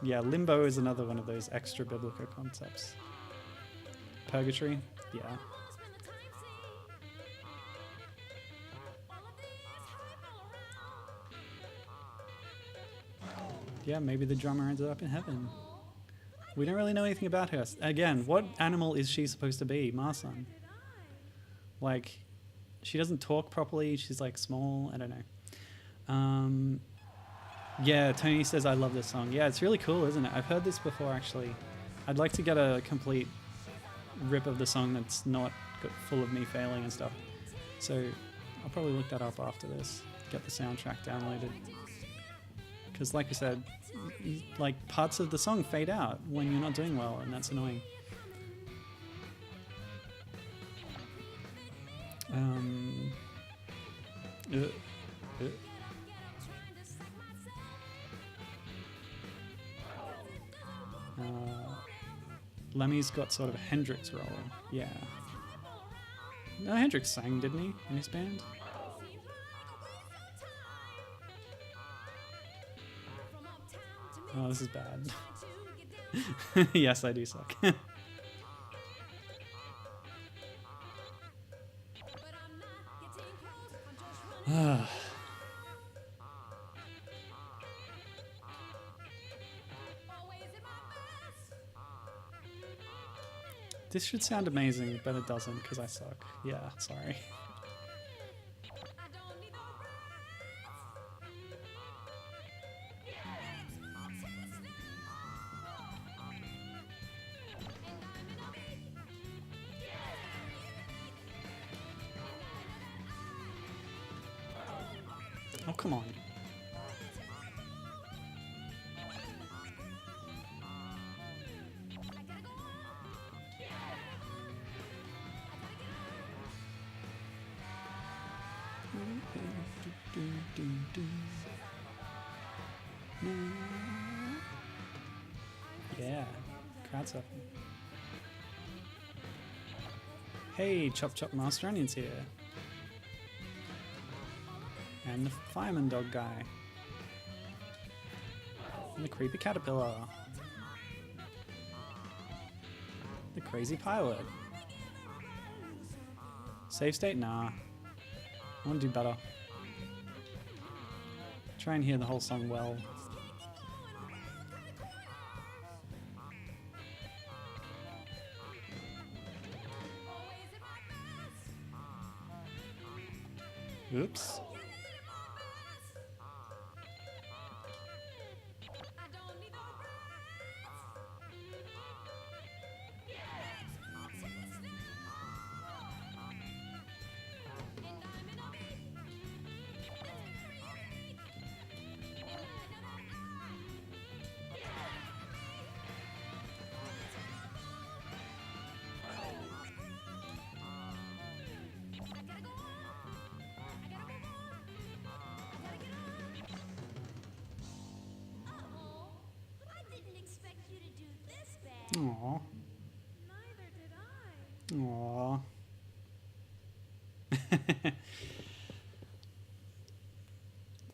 Yeah, limbo is another one of those extra biblical concepts. Purgatory, yeah. Yeah, maybe the drummer ended up in heaven. We don't really know anything about her. Again, what animal is she supposed to be? Marsan. Like, she doesn't talk properly. She's like small. I don't know. Yeah, Tony says I love this song. Yeah, it's really cool, isn't it? I've heard this before, actually. I'd like to get a complete rip of the song that's not full of me failing and stuff. So I'll probably look that up after this. Get the soundtrack downloaded. Because like I said, like parts of the song fade out when you're not doing well, and that's annoying. Lemmy's got sort of a Hendrix role. Yeah. No, Hendrix sang, didn't he, in his band? Oh, this is bad. Yes, I do suck. This should sound amazing, but it doesn't because I suck. Yeah, sorry. Oh, come on. Yeah, crowd surfing. Hey, Chop Chop Master Onion's here. And the fireman dog guy. And the creepy caterpillar. The crazy pilot. Save state? Nah. I want to do better. Try and hear the whole song well. Oops. Aww. Neither did I. Aww.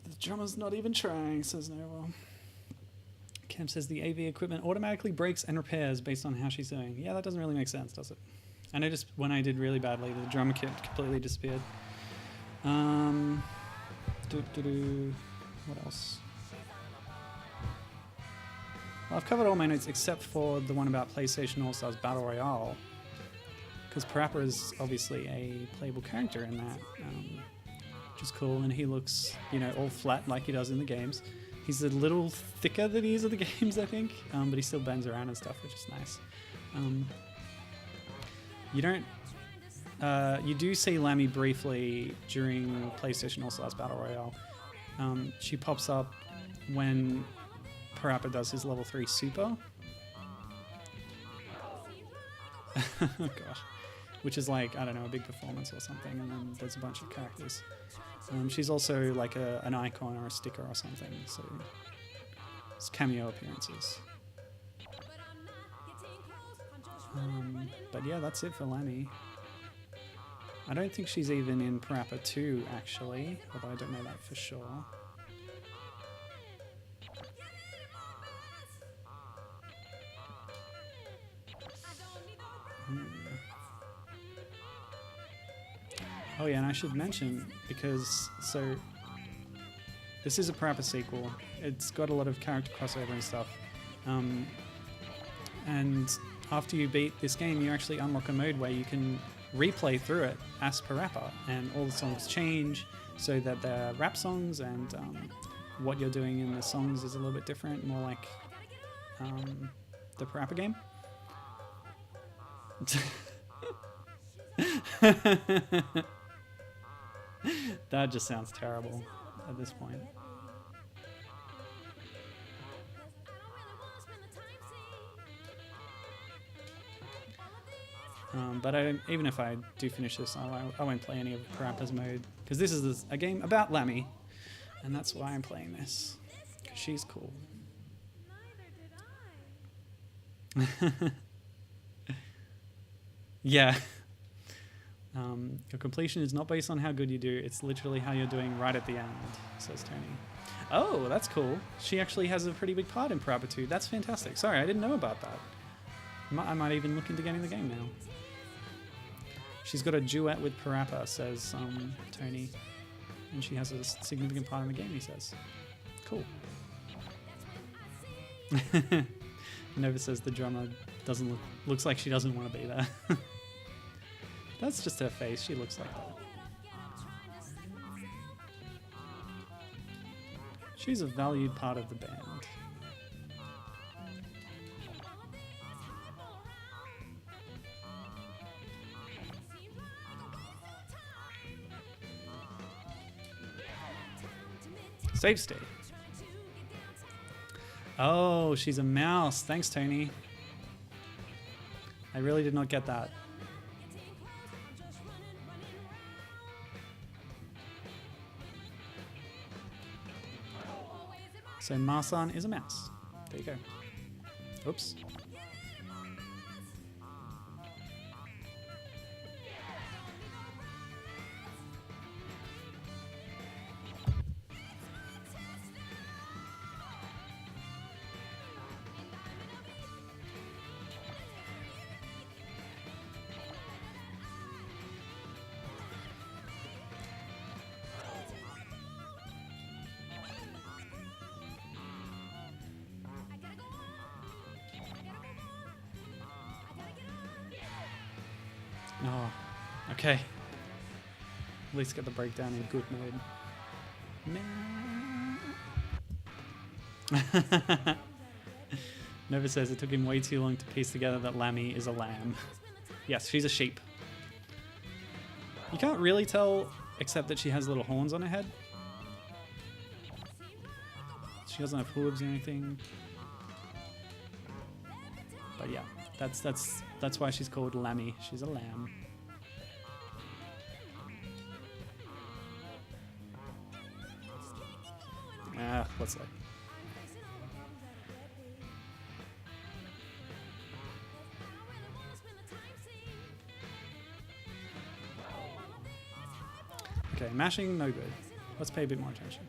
The drummer's not even trying, says Noel. Cam says the AV equipment automatically breaks and repairs based on how she's doing. Yeah, that doesn't really make sense, does it? I noticed when I did really badly, the drummer kit completely disappeared. What else? Well, I've covered all my notes except for the one about PlayStation All-Stars Battle Royale, because Parappa is obviously a playable character in that, which is cool, and he looks, you know, all flat like he does in the games. He's a little thicker than he is in the games, I think, but he still bends around and stuff, which is nice. You do see Lammy briefly during PlayStation All-Stars Battle Royale. She pops up when Parappa does his level 3 super. Oh gosh. Which is like, I don't know, a big performance or something, and then there's a bunch of characters. She's also like an icon or a sticker or something, so it's cameo appearances. But yeah, that's it for Lammy. I don't think she's even in Parappa 2, actually, although I don't know that for sure. Oh yeah, and I should mention, because, so, this is a Parappa sequel. It's got a lot of character crossover and stuff. And after you beat this game, you actually unlock a mode where you can replay through it as Parappa, and all the songs change so that they're rap songs, and what you're doing in the songs is a little bit different, more like the Parappa game. That just sounds terrible at this point. But even if I do finish this, I won't play any of Parappa's mode, because this is a game about Lammy, and that's why I'm playing this, because she's cool. Neither did I. Yeah. Your completion is not based on how good you do, it's literally how you're doing right at the end, says Tony. Oh, that's cool. She actually has a pretty big part in Parappa 2. That's fantastic. Sorry, I didn't know about that. I might even look into getting the game now. She's got a duet with Parappa, says Tony. And she has a significant part in the game, he says. Cool. Nova says the drummer looks like she doesn't want to be there. That's just her face, she looks like that. She's a valued part of the band. Save state. Oh, she's a mouse. Thanks, Tony. I really did not get that. So Marsan is a mouse. There you go. Oops. Oh, okay. At least get the breakdown in good mode. Nova says it took him way too long to piece together that Lammy is a lamb. Yes, she's a sheep. You can't really tell, except that she has little horns on her head. She doesn't have hooves or anything. But yeah, that's why she's called Lammy. She's a lamb. What's that? Okay, mashing, no good. Let's pay a bit more attention.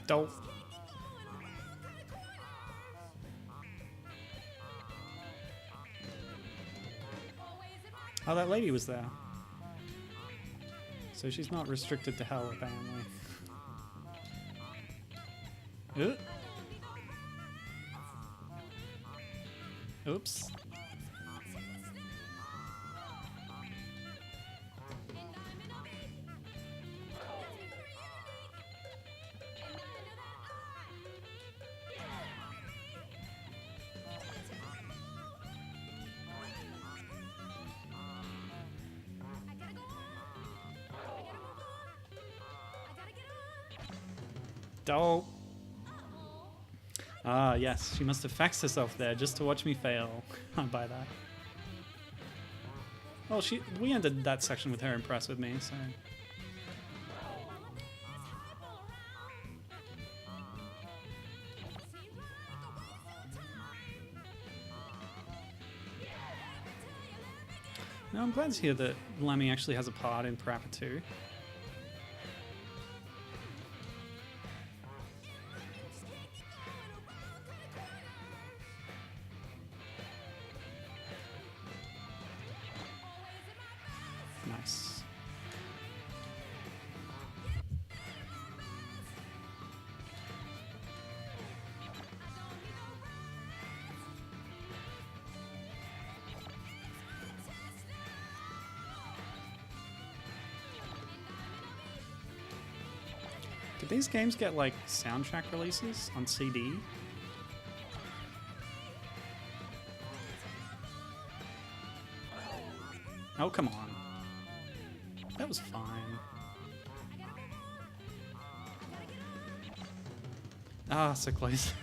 Dope. Oh, that lady was there. So she's not restricted to hell, apparently. Oops. Dope. Ah, yes, she must have faxed herself there just to watch me fail. I buy that. Well, we ended that section with her impressed with me, so... No, I'm glad to hear that Lammy actually has a part in Parappa 2. Nice. Did these games get like soundtrack releases on CD? Oh, come on. That was fine. Ah, so close.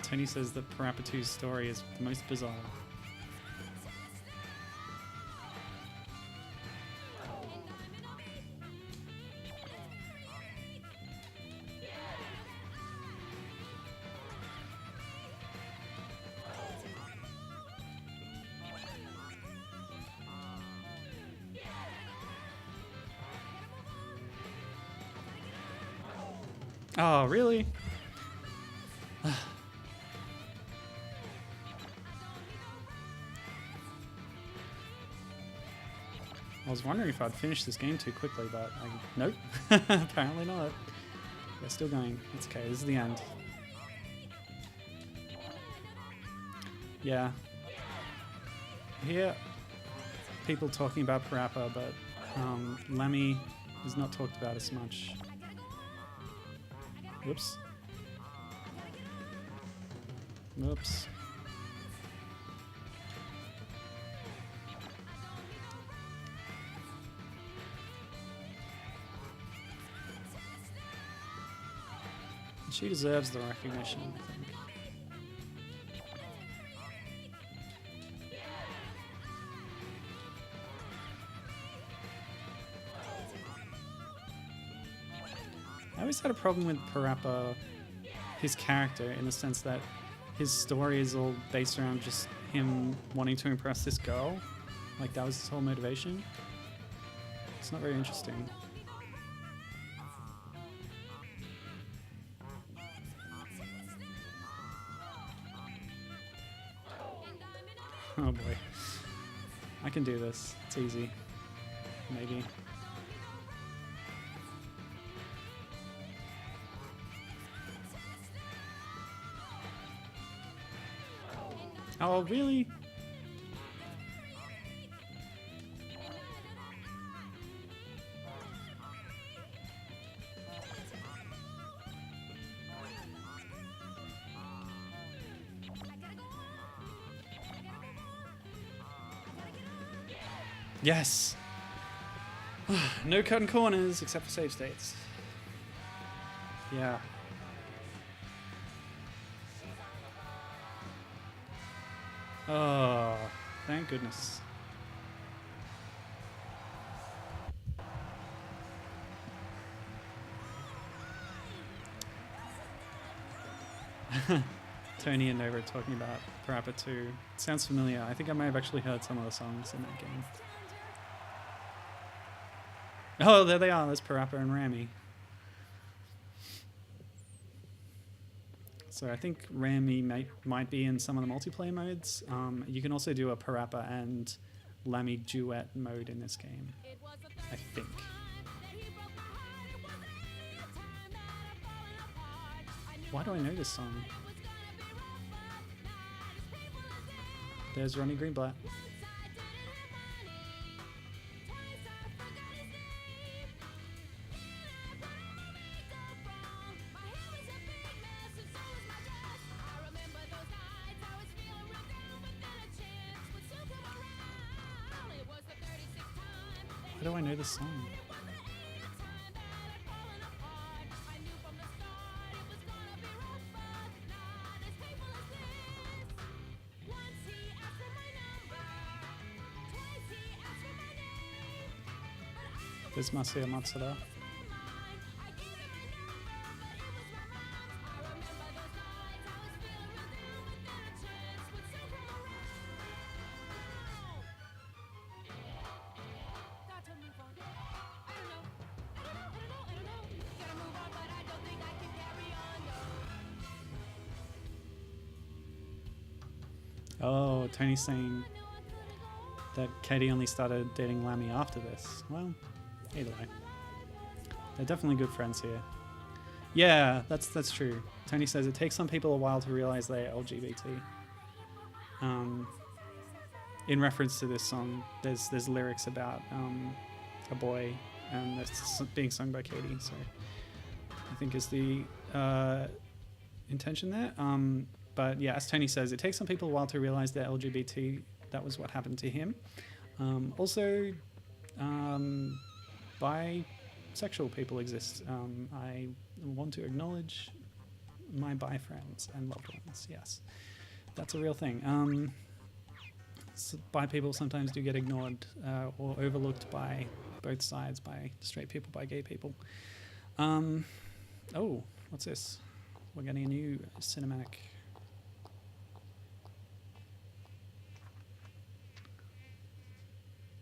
Tony says that Parappa 2's story is the most bizarre. Oh, really? I was wondering if I'd finish this game too quickly, but nope. Apparently not. We're still going. It's okay, this is the end. Yeah. I hear people talking about Parappa, but Lammy is not talked about as much. Whoops. Whoops. She deserves the recognition, I think. I always had a problem with Parappa, his character, in the sense that his story is all based around just him wanting to impress this girl. Like, that was his whole motivation. It's not very interesting. Oh boy. I can do this. It's easy. Maybe. Oh, really? Yes! No cutting corners except for save states. Yeah. Oh, thank goodness. Tony and Nova are talking about Parappa 2. It sounds familiar. I think I may have actually heard some of the songs in that game. Oh, there they are. There's Parappa and Lammy. So I think Lammy might be in some of the multiplayer modes. You can also do a Parappa and Lammy duet mode in this game, I think. Why do I know this song? There's Rodney Greenblat. Why do I know this song? There's Masuya Matsuda. Oh, Tony's saying that Katie only started dating Lammy after this. Well, either way. They're definitely good friends here. Yeah, that's true. Tony says it takes some people a while to realize they're LGBT. In reference to this song, there's lyrics about a boy, and it's being sung by Katie, so I think is the intention there. But yeah, as Tony says, it takes some people a while to realize they're LGBT. That was what happened to him. Also, bisexual people exist. I want to acknowledge my bi friends and loved ones. Yes, that's a real thing. Bi people sometimes do get ignored or overlooked by both sides, by straight people, by gay people. Oh, what's this? We're getting a new cinematic.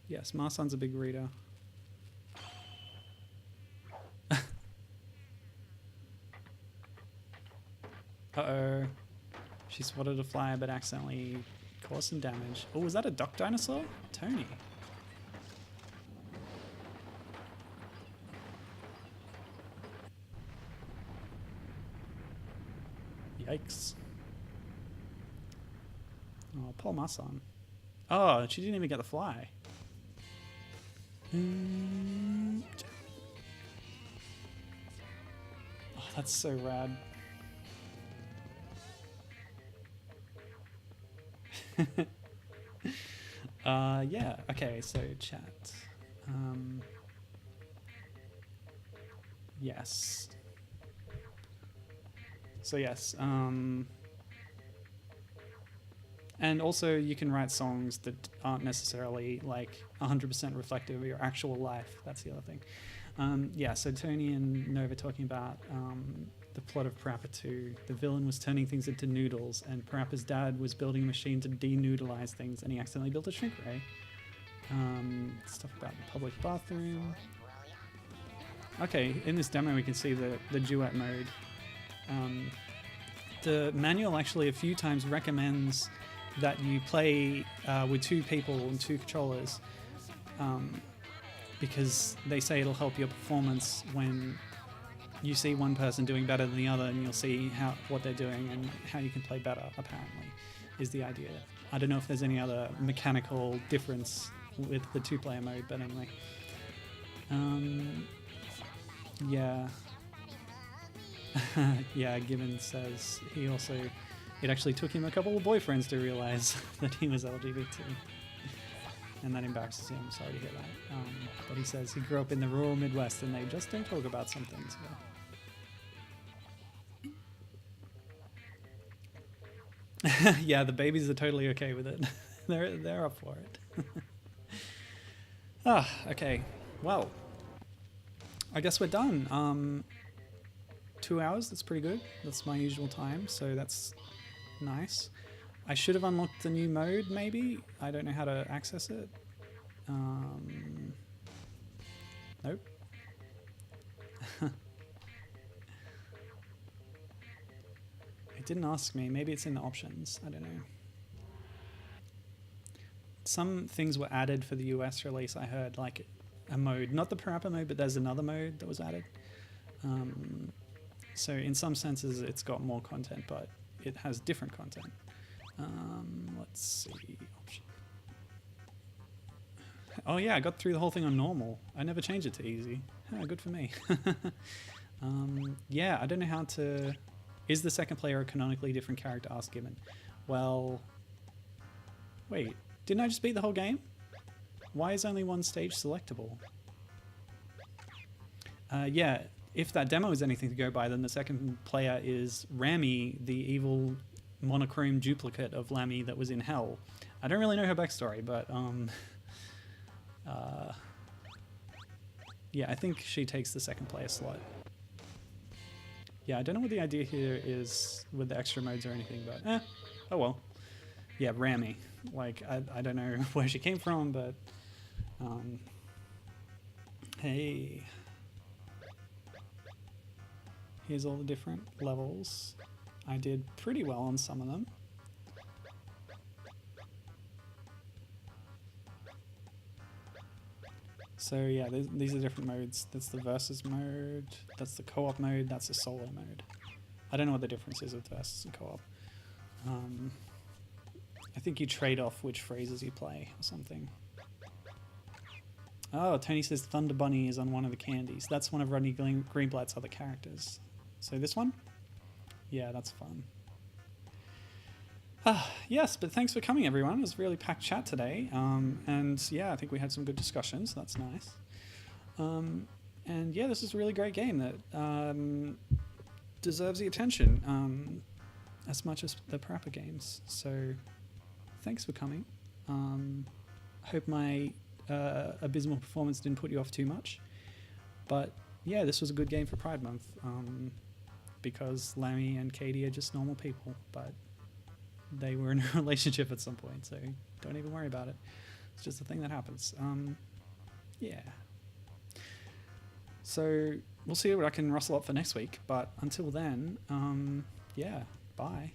Yes, Marsan's a big reader. Uh-oh. She spotted a fly but accidentally caused some damage. Oh, was that a duck dinosaur? Tony. Yikes. Oh, poor Marsan. Oh, she didn't even get the fly. Oh, that's so rad. Yeah, okay, so chat. Yes. So yes, and also you can write songs that aren't necessarily like 100% reflective of your actual life. That's the other thing. Yeah, so Tony and Nova talking about the plot of Parappa 2. The villain was turning things into noodles, and Parappa's dad was building a machine to denoodleize things, and he accidentally built a shrink ray. Stuff about the public bathroom. Okay, in this demo we can see the duet mode. The manual actually a few times recommends that you play with two people and two controllers, because they say it'll help your performance when you see one person doing better than the other, and you'll see what they're doing and how you can play better, apparently, is the idea. I don't know if there's any other mechanical difference with the two-player mode, but anyway. Yeah. Yeah, Gibbons says it actually took him a couple of boyfriends to realize that he was LGBT. And that embarrasses him. Sorry to hear that. But he says he grew up in the rural Midwest and they just don't talk about some things. Yeah, the babies are totally okay with it. they're up for it. Okay. Well, I guess we're done. 2 hours, that's pretty good. That's my usual time, so that's nice. I should have unlocked the new mode, maybe. I don't know how to access it. Nope. It didn't ask me. Maybe it's in the options. I don't know. Some things were added for the US release, I heard, like a mode. Not the Parappa mode, but there's another mode that was added. So in some senses, it's got more content, but it has different content. Let's see. Oh yeah, I got through the whole thing on normal. I never changed it to easy. Oh, good for me. Yeah, I don't know how to... Is the second player a canonically different character? Asked Gibbon. Well... Wait, didn't I just beat the whole game? Why is only one stage selectable? Yeah, if that demo is anything to go by, then the second player is Rami, the evil monochrome duplicate of Lammy that was in Hell. I don't really know her backstory, but yeah, I think she takes the second player slot. Yeah, I don't know what the idea here is with the extra modes or anything, but oh well. Yeah, Lammy. Like, I don't know where she came from, but hey. Here's all the different levels. I did pretty well on some of them. So yeah, these are different modes. That's the versus mode, that's the co-op mode, that's the solo mode. I don't know what the difference is with versus and co-op. I think you trade off which phrases you play or something. Oh, Tony says Thunder Bunny is on one of the candies. That's one of Rodney Greenblat's other characters. So this one? Yeah, that's fun. Yes, but thanks for coming, everyone. It was a really packed chat today. And yeah, I think we had some good discussions. That's nice. And yeah, this is a really great game that deserves the attention as much as the Parappa games. So thanks for coming. Hope my abysmal performance didn't put you off too much. But yeah, this was a good game for Pride Month because Lammy and Katie are just normal people, but they were in a relationship at some point, so don't even worry about it. It's just a thing that happens. Yeah. So we'll see what I can rustle up for next week, but until then, yeah, bye.